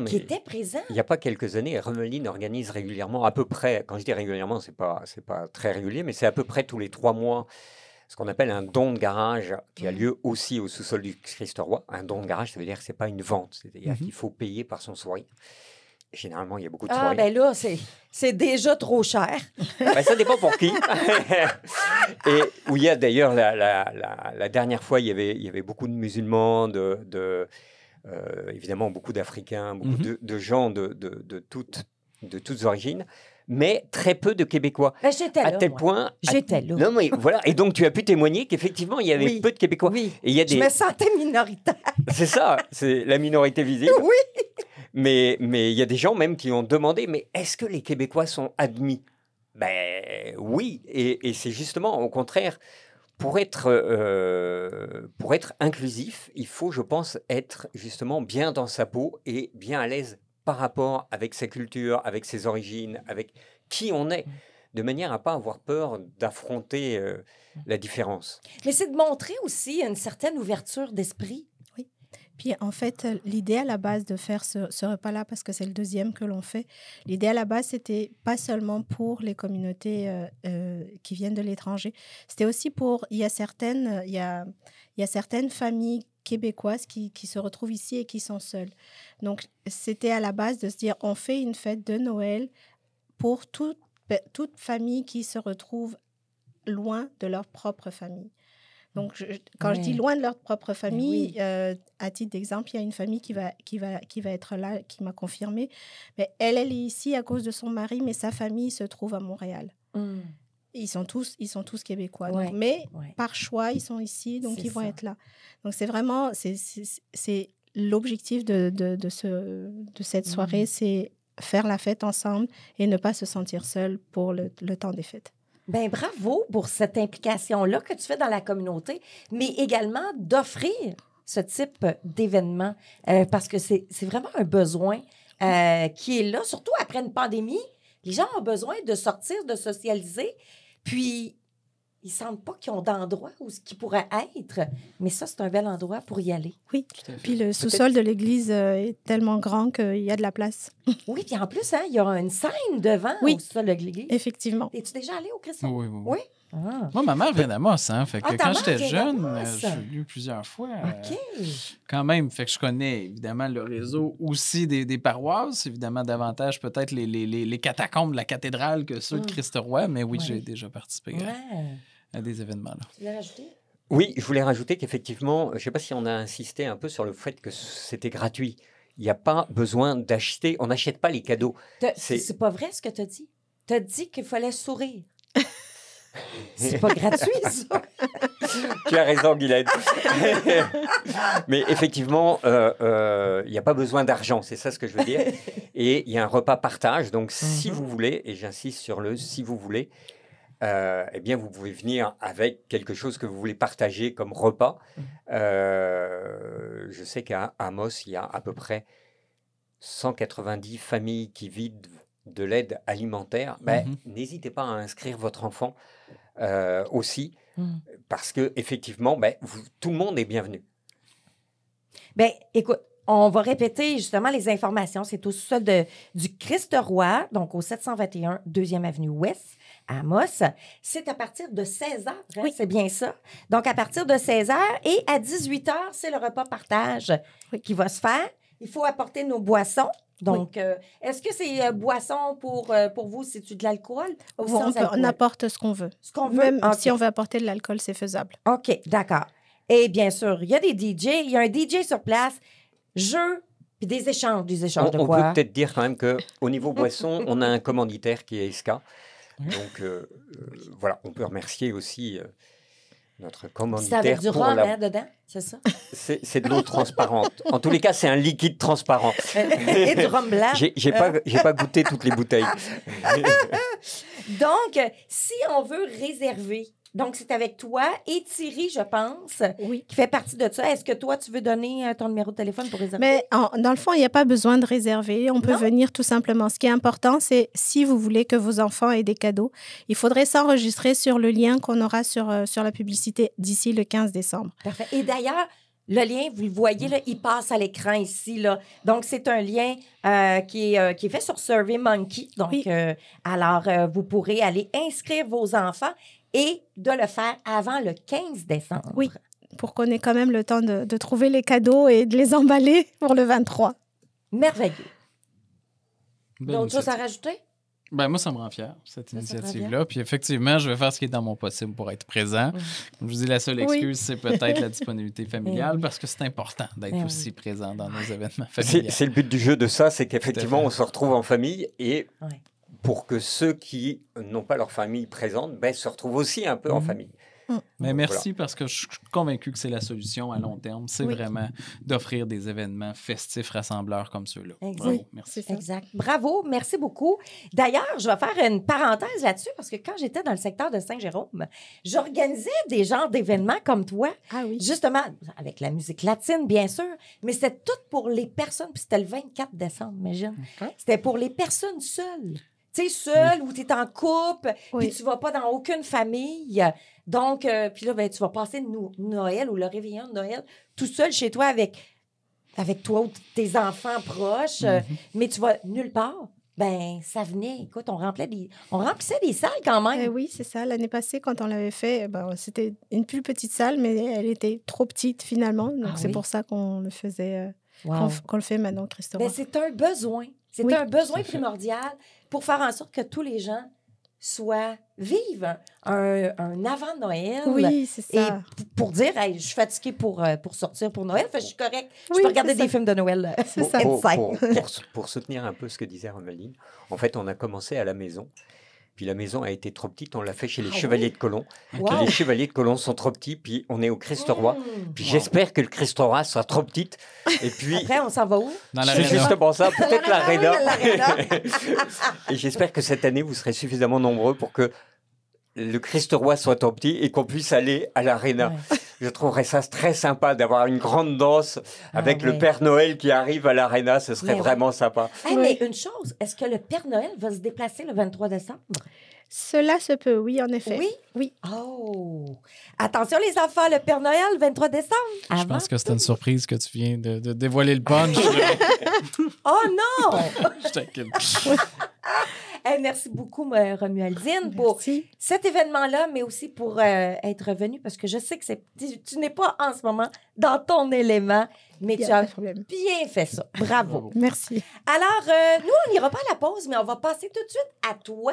qui étaient présents. Il n'y a pas quelques années, Remeline organise régulièrement, à peu près, quand je dis régulièrement, c'est pas très régulier, mais c'est à peu près tous les 3 mois, ce qu'on appelle un don de garage qui a lieu aussi au sous-sol du Christ-Roi. Un don de garage, ça veut dire que ce n'est pas une vente, c'est-à-dire qu'il faut payer par son soirée. Généralement, il y a beaucoup de soirées. Ah, ben là, c'est déjà trop cher. Ben, ça dépend pour qui. Et où il y a d'ailleurs, la dernière fois, il y avait beaucoup de musulmans, évidemment beaucoup d'Africains, beaucoup de gens de toutes origines, mais très peu de Québécois. Ben, j'étais là, tel point. J'étais là. Non, mais voilà. Et donc, tu as pu témoigner qu'effectivement, il y avait peu de Québécois. Oui. Et il y a Je me sentais minoritaire. C'est ça, c'est la minorité visible. Oui. Mais il y a des gens même qui ont demandé, mais est-ce que les Québécois sont admis? Ben oui, et c'est justement au contraire, pour être inclusif, il faut, je pense, être justement bien dans sa peau et bien à l'aise par rapport avec sa culture, avec ses origines, avec qui on est, de manière à ne pas avoir peur d'affronter la différence. Mais c'est de montrer aussi une certaine ouverture d'esprit. Puis, en fait, l'idée à la base de faire ce repas-là, parce que c'est le 2e que l'on fait, l'idée à la base, c'était pas seulement pour les communautés qui viennent de l'étranger, c'était aussi pour... Il y a certaines familles québécoises qui se retrouvent ici et qui sont seules. Donc, c'était à la base de se dire, on fait une fête de Noël pour toute famille qui se retrouve loin de leur propre famille. Donc, quand je dis loin de leur propre famille, à titre d'exemple, il y a une famille qui va être là, qui m'a confirmé. Mais elle est ici à cause de son mari, mais sa famille se trouve à Montréal. Ils sont tous québécois. Donc, mais par choix, ils sont ici, donc ils vont être là. Donc, c'est vraiment... C'est l'objectif de cette soirée, c'est faire la fête ensemble et ne pas se sentir seul pour le temps des fêtes. Bien, bravo pour cette implication-là que tu fais dans la communauté, mais également d'offrir ce type d'événement parce que c'est vraiment un besoin qui est là, surtout après une pandémie. Les gens ont besoin de sortir, de socialiser, puis ils ne sentent pas qu'ils ont d'endroit où ce qui pourrait être, mais ça, c'est un bel endroit pour y aller. Oui, puis le sous-sol de l'église est tellement grand qu'il y a de la place. Oui, puis en plus, il y a une scène devant au sous-sol de l'église. Effectivement. Es-tu déjà allé au Christ? Oui. Ah. Moi, ma mère vient d'Amos, hein. Fait que quand j'étais jeune, je l'ai vu plusieurs fois. OK. Quand même, fait que je connais évidemment le réseau aussi des paroisses, évidemment davantage peut-être les catacombes de la cathédrale que ceux de Christ-Roi, mais oui, j'ai déjà participé à des événements-là. Tu l'as rajouté? Oui, je voulais rajouter qu'effectivement, je ne sais pas si on a insisté un peu sur le fait que c'était gratuit. Il n'y a pas besoin d'acheter, on n'achète pas les cadeaux. C'est pas vrai ce que tu as dit. Tu as dit qu'il fallait sourire. C'est pas gratuit, ça. Tu as raison, Guylaine. Mais effectivement, il n'y a pas besoin d'argent, c'est ça ce que je veux dire. Et il y a un repas partage. Donc, si vous voulez, et j'insiste sur le « si vous voulez », eh bien, vous pouvez venir avec quelque chose que vous voulez partager comme repas. Je sais qu'à Amos, il y a à peu près 190 familles qui vivent de l'aide alimentaire. N'hésitez pas à inscrire votre enfant aussi, parce qu'effectivement, tout le monde est bienvenu. Bien, écoute, on va répéter justement les informations. C'est au sous-sol du Christ-Roi, donc au 721 2e Avenue Ouest, à Amos. C'est à partir de 16h, hein, c'est bien ça. Donc, à partir de 16h et à 18h, c'est le repas partage qui va se faire. Il faut apporter nos boissons Donc, est-ce que c'est boisson pour vous, c'est-tu de l'alcool ou sans alcool? On apporte ce qu'on veut. Ce qu'on veut? Même si on veut apporter de l'alcool, c'est faisable. OK, d'accord. Et bien sûr, il y a des DJ, il y a un DJ sur place, jeux, puis des échanges de On quoi? peut peut-être dire quand même qu'au niveau boisson, on a un commanditaire qui est SK. Donc, voilà, on peut remercier aussi notre C'est commanditaire. avec du pour rhum la... dedans, c'est ça? C'est de l'eau transparente. En tous les cas, c'est un liquide transparent. Et du rhum blanc. J'ai pas goûté toutes les bouteilles. Donc, si on veut réserver, donc c'est avec toi et Thierry, je pense, Oui. qui fait partie de ça. Est-ce que toi, tu veux donner ton numéro de téléphone pour réserver? Mais dans le fond, il n'y a pas besoin de réserver. On peut Non? venir tout simplement. Ce qui est important, c'est si vous voulez que vos enfants aient des cadeaux, il faudrait s'enregistrer sur le lien qu'on aura sur la publicité d'ici le 15 décembre. Parfait. Et d'ailleurs, le lien, vous le voyez, là, il passe à l'écran ici. Là. Donc, c'est un lien qui est fait sur SurveyMonkey. Donc, Oui. alors, vous pourrez aller inscrire vos enfants et de le faire avant le 15 décembre. Oui. Pour qu'on ait quand même le temps de trouver les cadeaux et de les emballer pour le 23. Merveilleux. Belle D'autres choses à initiative. rajouter? Ben, moi, ça me rend fier, cette Ça te rend initiative-là. Puis effectivement, je vais faire ce qui est dans mon possible pour être présent. Comme je vous dis, la seule excuse, Oui. c'est peut-être la disponibilité familiale oui. parce que c'est important d'être Ben aussi présent dans nos événements C'est familiaux. c'est le but du jeu de ça, c'est qu'effectivement, Tout à fait. on se retrouve en famille et Ouais. pour que ceux qui n'ont pas leur famille présente se retrouvent aussi un peu en Mhm. famille. Mais merci parce que je suis convaincu que c'est la solution à long terme. C'est Oui. vraiment d'offrir des événements festifs rassembleurs comme ceux-là. Exact. Bravo, Oui, merci. c'est ça. Exact. Bravo, merci beaucoup. D'ailleurs, je vais faire une parenthèse là-dessus parce que quand j'étais dans le secteur de Saint-Jérôme, j'organisais des genres d'événements comme toi, Ah oui. justement avec la musique latine, bien sûr, mais c'était tout pour les personnes, puis c'était le 24 décembre, imagine. C'était pour les personnes seules. Tu sais, seule ou tu es en couple, Oui. puis tu vas pas dans aucune famille. Donc, puis là, ben, tu vas passer Noël ou le réveillon de Noël tout seul chez toi avec toi ou tes enfants proches, mais tu vas nulle part. Ben, ça venait, écoute, on remplissait des salles quand même. Oui, c'est ça. L'année passée, quand on l'avait fait, c'était une plus petite salle, mais elle était trop petite finalement. Donc, Ah c'est oui? pour ça qu'on le faisait, Wow. qu'on le fait maintenant au Christ Ben, Roi. c'est un besoin. C'est Oui, un besoin tout à fait. primordial pour faire en sorte que tous les gens vivent un avant Noël. Oui, c'est Et ça. pour dire, hey, je suis fatiguée pour sortir pour Noël, fait que je suis correcte. Je Oui, peux regarder c'est ça. des films de Noël. C'est ça. Pour soutenir un peu ce que disait Romeline, en fait, on a commencé à la maison. Puis la maison a été trop petite, on l'a fait chez les Ah Chevaliers de Colomb. Wow. Puis les Chevaliers de Colomb sont trop petits, puis on est au Christ-Roi. Puis Wow. j'espère que le Christ-Roi sera trop petite. Et puis, Après, on s'en va où? Dans c'est l'aréna. justement ça, peut-être L'aréna, l'aréna. oui, l'aréna. Et j'espère que cette année, vous serez suffisamment nombreux pour que le Christ-Roi soit trop petit et qu'on puisse aller à l'aréna. Ouais. Je trouverais ça très sympa d'avoir une grande danse avec ouais. le Père Noël qui arrive à l'aréna. Ce serait Mais ouais. vraiment sympa. Hey, Oui. mais une chose, est-ce que le Père Noël va se déplacer le 23 décembre? Cela se peut, oui, en effet. Oui? Oui. Oh! Attention, les enfants, le Père Noël, 23 décembre. Je Avant. pense que c'est une surprise que tu viens de dévoiler le punch. Oh non! Je t'inquiète. Hey, merci beaucoup, Romualdine, pour Merci. cet événement-là, mais aussi pour être venu, parce que je sais que tu n'es pas en ce moment dans ton élément, mais Il y tu a as pas de problème. bien fait ça. Bravo. Merci. Alors, nous, on n'ira pas à la pause, mais on va passer tout de suite à toi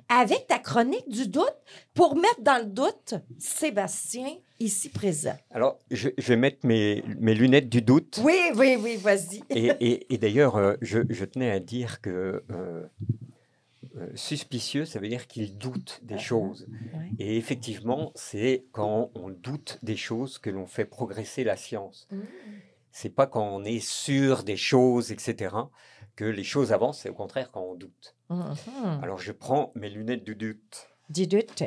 avec ta chronique du doute pour mettre dans le doute Sébastien, ici présent. Alors, je vais mettre mes lunettes du doute. Oui, oui, oui, vas-y. Et d'ailleurs, je tenais à dire que suspicieux, ça veut dire qu'il doute des choses. Ouais. Et effectivement, c'est quand on doute des choses que l'on fait progresser la science. C'est pas quand on est sûr des choses, etc., que les choses avancent. C'est au contraire quand on doute. Mhm. Alors, je prends mes lunettes du doute. Du doute.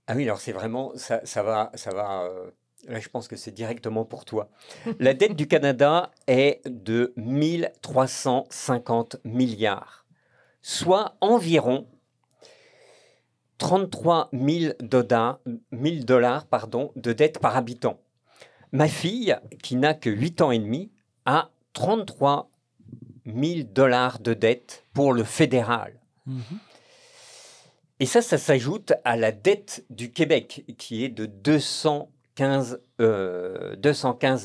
Ah oui, alors c'est vraiment, ça va. Là, je pense que c'est directement pour toi. La dette du Canada est de 1350 milliards, soit environ 33 000 dollars de dette par habitant. Ma fille, qui n'a que 8 ans et demi, a 33 000 dollars de dette pour le fédéral. Et ça s'ajoute à la dette du Québec, qui est de 215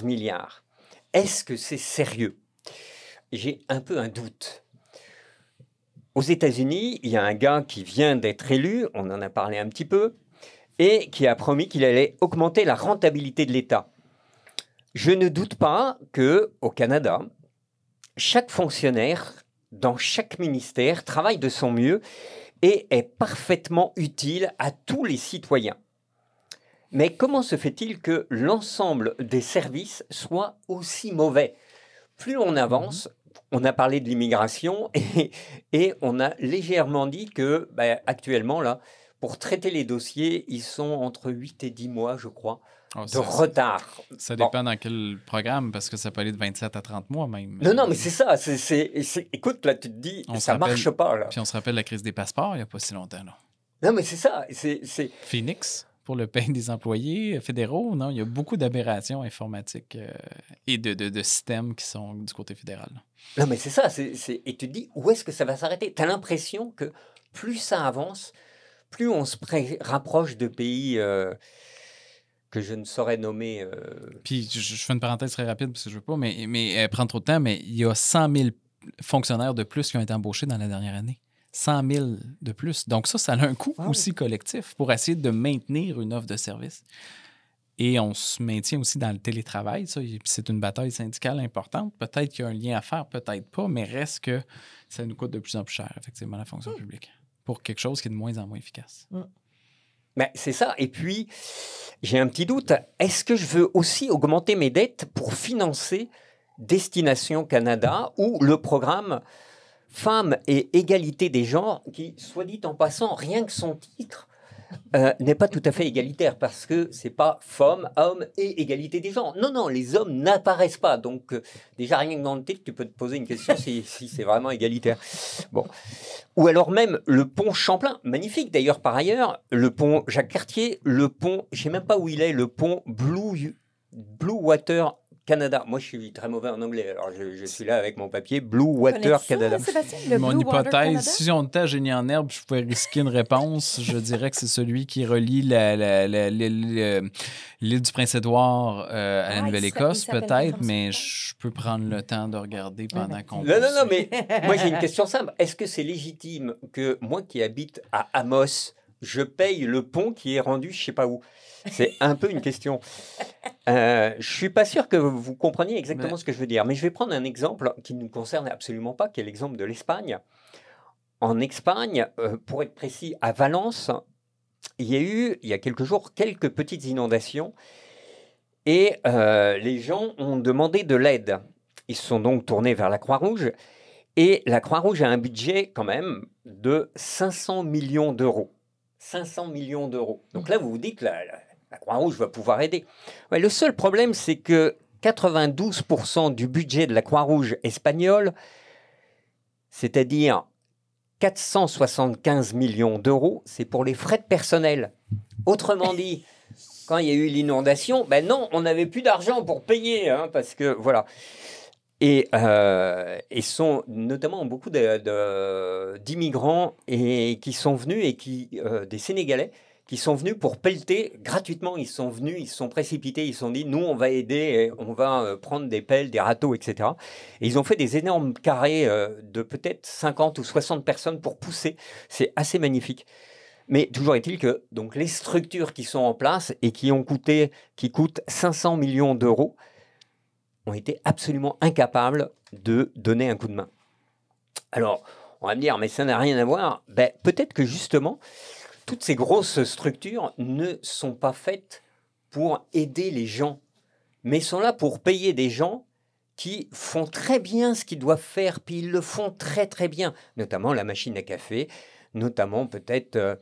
milliards. Est-ce que c'est sérieux? j'ai un peu un doute. Aux États-Unis, il y a un gars qui vient d'être élu, on en a parlé un petit peu, et qui a promis qu'il allait augmenter la rentabilité de l'État. Je ne doute pas qu'au Canada, chaque fonctionnaire dans chaque ministère travaille de son mieux et est parfaitement utile à tous les citoyens. Mais comment se fait-il que l'ensemble des services soient aussi mauvais ? Plus on avance, on a parlé de l'immigration et on a légèrement dit que actuellement, là, pour traiter les dossiers, ils sont entre 8 et 10 mois, je crois, de retard. Ça dépend dans quel programme, parce que ça peut aller de 27 à 30 mois même. Non, mais c'est ça. Écoute, là, tu te dis, ça ne marche pas. Là. Puis on se rappelle la crise des passeports il n'y a pas si longtemps. Là. Non, mais c'est ça. Phoenix, pour le pain des employés fédéraux, non, il y a beaucoup d'aberrations informatiques et de systèmes qui sont du côté fédéral. Non, mais c'est ça. Et tu te dis, où est-ce que ça va s'arrêter ? Tu as l'impression que plus ça avance, plus on se rapproche de pays que je ne saurais nommer. Puis, je fais une parenthèse très rapide parce que je ne veux pas mais prendre trop de temps, mais il y a 100 000 fonctionnaires de plus qui ont été embauchés dans la dernière année. 100 000 de plus. Donc ça a un coût aussi collectif pour essayer de maintenir une offre de service. Et on se maintient aussi dans le télétravail. Ça, et puis c'est une bataille syndicale importante. Peut-être qu'il y a un lien à faire, peut-être pas, mais reste que ça nous coûte de plus en plus cher, effectivement, la fonction publique, pour quelque chose qui est de moins en moins efficace. Ben, c'est ça. Et puis, j'ai un petit doute. Est-ce que je veux aussi augmenter mes dettes pour financer Destination Canada ou le programme Femmes et égalité des genres qui, soit dit en passant, rien que son titre, n'est pas tout à fait égalitaire parce que c'est pas femmes, hommes et égalité des genres. Non, les hommes n'apparaissent pas. Donc, déjà, rien que dans le titre, tu peux te poser une question si c'est vraiment égalitaire. Bon. Ou alors même le pont Champlain, magnifique d'ailleurs par ailleurs, le pont Jacques-Cartier, le pont, je ne sais même pas où il est, le pont Blue Water Canada. Moi, je suis très mauvais en anglais, alors je suis là avec mon papier Blue Water Canada. Mon hypothèse, si on était à Génie en herbe, je pouvais risquer une réponse. Je dirais que c'est celui qui relie l'île du Prince-Édouard à la Nouvelle-Écosse, peut-être, mais je peux prendre le temps de regarder pendant qu'on... Non, mais moi, j'ai une question simple. Est-ce que c'est légitime que moi qui habite à Amos, je paye le pont qui est rendu je ne sais pas où ? C'est un peu une question. Je ne suis pas sûr que vous compreniez exactement ce que je veux dire, mais je vais prendre un exemple qui ne nous concerne absolument pas, qui est l'exemple de l'Espagne. En Espagne, pour être précis, à Valence, il y a eu, il y a quelques jours, quelques petites inondations et les gens ont demandé de l'aide. Ils se sont donc tournés vers la Croix-Rouge et la Croix-Rouge a un budget quand même de 500 millions d'euros. 500 millions d'euros. Donc là, vous vous dites, la Croix-Rouge va pouvoir aider. Ouais, le seul problème, c'est que 92% du budget de la Croix-Rouge espagnole, c'est-à-dire 475 millions d'euros, c'est pour les frais de personnel. Autrement dit, quand il y a eu l'inondation, non, on n'avait plus d'argent pour payer, parce que voilà. Et sont notamment beaucoup d'immigrants qui sont venus des Sénégalais qui sont venus pour pelleter gratuitement. Ils sont venus, ils se sont précipités, ils se sont dit nous on va aider, on va prendre des pelles, des râteaux, etc. Et ils ont fait des énormes carrés de peut-être 50 ou 60 personnes pour pousser. C'est assez magnifique. Mais toujours est-il que donc les structures qui sont en place et qui coûtent 500 millions d'euros ont été absolument incapables de donner un coup de main. Alors, on va me dire, mais ça n'a rien à voir. Peut-être que justement, toutes ces grosses structures ne sont pas faites pour aider les gens, mais sont là pour payer des gens qui font très bien ce qu'ils doivent faire, puis ils le font très très bien, notamment la machine à café, notamment peut-être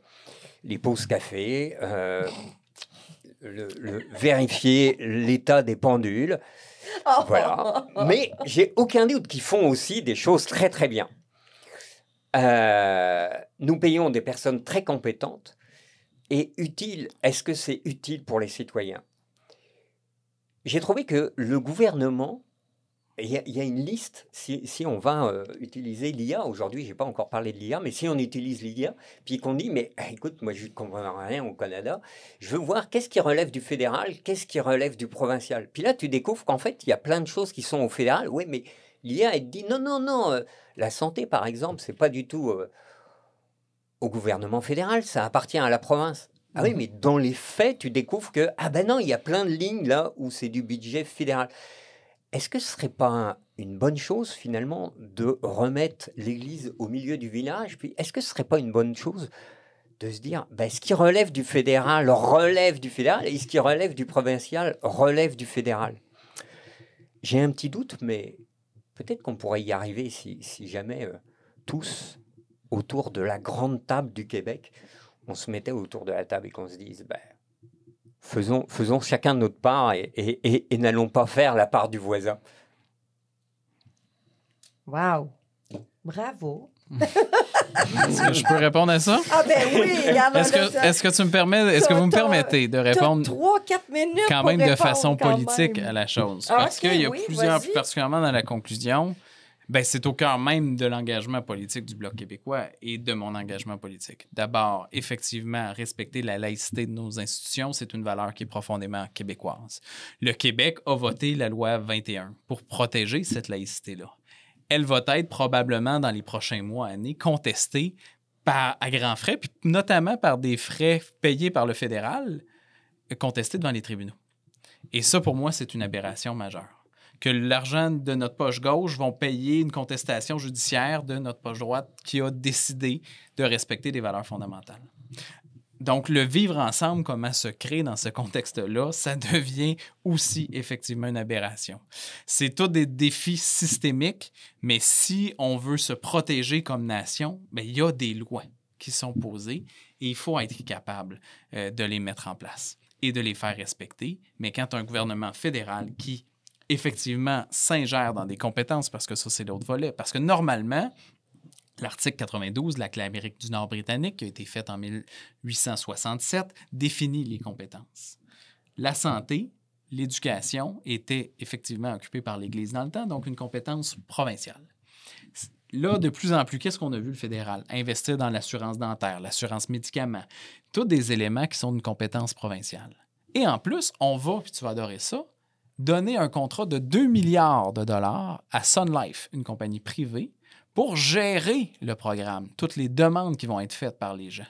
les pauses café, vérifier l'état des pendules. Voilà. Mais j'ai aucun doute qu'ils font aussi des choses très très bien. Nous payons des personnes très compétentes et utiles. Est-ce que c'est utile pour les citoyens ? J'ai trouvé que le gouvernement, il y a une liste, si on va utiliser l'IA, aujourd'hui je n'ai pas encore parlé de l'IA, mais si on utilise l'IA, puis qu'on dit, mais écoute, moi je ne comprends rien au Canada, je veux voir qu'est-ce qui relève du fédéral, qu'est-ce qui relève du provincial. Puis là tu découvres qu'en fait il y a plein de choses qui sont au fédéral, oui mais l'IA, elle te dit non, la santé, par exemple, c'est pas du tout au gouvernement fédéral, ça appartient à la province. Ah oui, mais dans les faits, tu découvres que, ah ben non, il y a plein de lignes là où c'est du budget fédéral. Est-ce que ce serait pas une bonne chose, finalement, de remettre l'église au milieu du village? Puis, est-ce que ce serait pas une bonne chose de se dire, ben, ce qui relève du fédéral, et ce qui relève du provincial, relève du fédéral? J'ai un petit doute, mais peut-être qu'on pourrait y arriver si jamais tous, autour de la grande table du Québec, on se mettait autour de la table et qu'on se dise, ben, faisons chacun notre part et n'allons pas faire la part du voisin. Wow! Bravo! Est-ce que je peux répondre à ça? Ah ben oui! Est-ce que vous me permettez de répondre 3-4 minutes quand même de façon politique à la chose? Parce qu'il y a plusieurs, vas-y. particulièrement dans la conclusion, ben, c'est au cœur même de l'engagement politique du Bloc québécois et de mon engagement politique. D'abord, effectivement, respecter la laïcité de nos institutions, c'est une valeur qui est profondément québécoise. Le Québec a voté la loi 21 pour protéger cette laïcité-là. Elle va être probablement dans les prochains mois, années, contestée à grands frais, puis notamment par des frais payés par le fédéral, contestés devant les tribunaux. Et ça, pour moi, c'est une aberration majeure. Que l'argent de notre poche gauche vont payer une contestation judiciaire de notre poche droite qui a décidé de respecter des valeurs fondamentales. Donc, le vivre ensemble, comment se créer dans ce contexte-là, ça devient aussi effectivement une aberration. C'est tous des défis systémiques, mais si on veut se protéger comme nation, bien, il y a des lois qui sont posées et il faut être capable de les mettre en place et de les faire respecter. Mais quand tu as un gouvernement fédéral qui effectivement s'ingère dans des compétences, parce que ça, c'est l'autre volet. Parce que normalement, l'article 92 de la Clé Amérique du Nord britannique, qui a été fait en 1867, définit les compétences. La santé, l'éducation étaient effectivement occupées par l'Église dans le temps, donc une compétence provinciale. Là, de plus en plus, qu'est-ce qu'on a vu le fédéral? Investir dans l'assurance dentaire, l'assurance médicaments, tous des éléments qui sont d'une compétence provinciale. Et en plus, on va, puis tu vas adorer ça, donner un contrat de 2 milliards de dollars à Sun Life, une compagnie privée, pour gérer le programme, toutes les demandes qui vont être faites par les gens.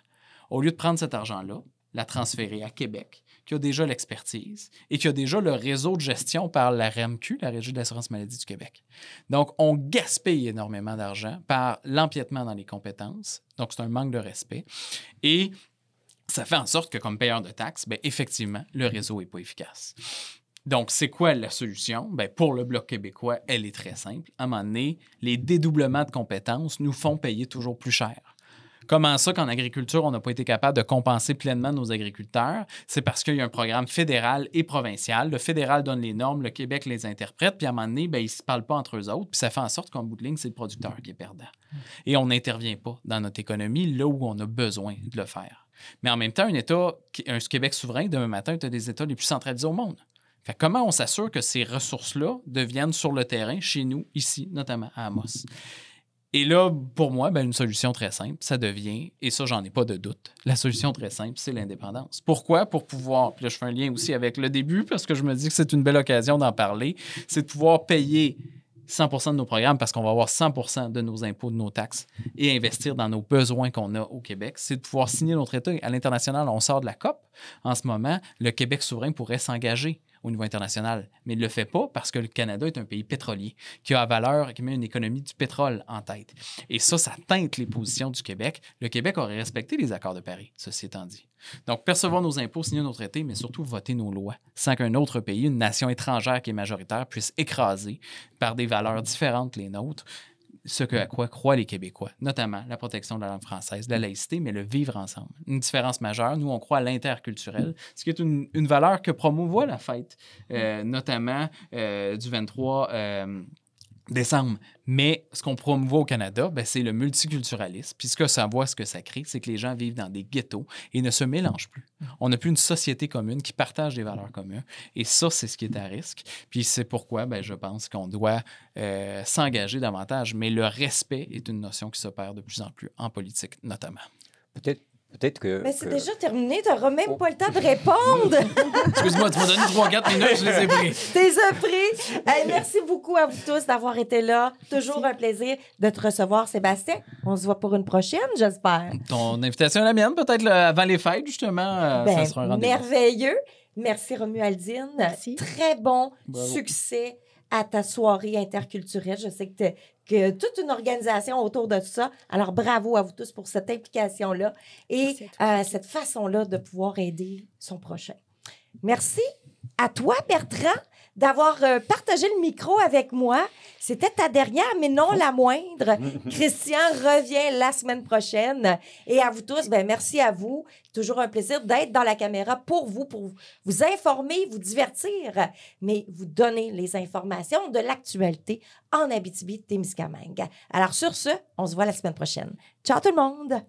Au lieu de prendre cet argent-là, la transférer à Québec, qui a déjà l'expertise et qui a déjà le réseau de gestion par la REMQ, la Régie de l'assurance maladie du Québec. Donc, on gaspille énormément d'argent par l'empiètement dans les compétences. Donc, c'est un manque de respect. Et ça fait en sorte que, comme payeur de taxes, bien, effectivement, le réseau n'est pas efficace. Donc, c'est quoi la solution? Bien, pour le Bloc québécois, elle est très simple. À un moment donné, les dédoublements de compétences nous font payer toujours plus cher. Comment ça qu'en agriculture, on n'a pas été capable de compenser pleinement nos agriculteurs? C'est parce qu'il y a un programme fédéral et provincial. Le fédéral donne les normes, le Québec les interprète, puis à un moment donné, bien, ils ne se parlent pas entre eux autres, puis ça fait en sorte qu'en bout de ligne, c'est le producteur qui est perdant. Et on n'intervient pas dans notre économie là où on a besoin de le faire. Mais en même temps, un Québec souverain, demain matin, tu as des États les plus centralisés au monde. Fait comment on s'assure que ces ressources-là deviennent sur le terrain, chez nous, ici, notamment à Amos? Et là, pour moi, bien, une solution très simple, ça devient, et ça, j'en ai pas de doute, la solution très simple, c'est l'indépendance. Pourquoi? Pour pouvoir, puis là, je fais un lien aussi avec le début, parce que je me dis que c'est une belle occasion d'en parler, c'est de pouvoir payer 100% de nos programmes parce qu'on va avoir 100% de nos impôts, de nos taxes et investir dans nos besoins qu'on a au Québec. C'est de pouvoir signer nos traités. À l'international, on sort de la COP. En ce moment, le Québec souverain pourrait s'engager au niveau international, mais il ne le fait pas parce que le Canada est un pays pétrolier qui a valeur, qui met une économie du pétrole en tête. Et ça teinte les positions du Québec. Le Québec aurait respecté les accords de Paris, ceci étant dit. Donc, percevoir nos impôts, signer nos traités, mais surtout voter nos lois, sans qu'un autre pays, une nation étrangère qui est majoritaire, puisse écraser par des valeurs différentes que les nôtres à quoi croient les Québécois, notamment la protection de la langue française, la laïcité, mais le vivre ensemble. Une différence majeure, nous, on croit à l'interculturel, ce qui est une valeur que promouvoit la fête, notamment du 23 décembre. Mais ce qu'on promouvoit au Canada, bien, c'est le multiculturalisme. Puis ce que ça crée, c'est que les gens vivent dans des ghettos et ne se mélangent plus. On n'a plus une société commune qui partage des valeurs communes. Et ça, c'est ce qui est à risque. Puis c'est pourquoi, bien, je pense qu'on doit s'engager davantage. Mais le respect est une notion qui s'opère de plus en plus en politique, notamment. Peut-être peut-être que... Mais c'est déjà terminé, tu n'auras même pas le temps de répondre. Excuse-moi, tu m'as donné 3-4 minutes, je les ai pris. T'es pris. Hey, merci beaucoup à vous tous d'avoir été là. Toujours un plaisir de te recevoir, Sébastien. On se voit pour une prochaine, j'espère. Ton invitation est la mienne, peut-être avant les fêtes, justement. Ça sera un rendez-vous. Merveilleux. Merci, Romualdine. Merci. Très bon Bravo. succès à ta soirée interculturelle. Je sais que toute une organisation autour de ça. Alors, bravo à vous tous pour cette implication-là et cette façon-là de pouvoir aider son prochain. Merci à toi, Bertrand, d'avoir partagé le micro avec moi. C'était ta dernière, mais non la moindre. Christian revient la semaine prochaine. Et à vous tous, merci à vous. Toujours un plaisir d'être dans la caméra pour vous informer, vous divertir, mais vous donner les informations de l'actualité en Abitibi-Témiscamingue. Alors sur ce, on se voit la semaine prochaine. Ciao tout le monde!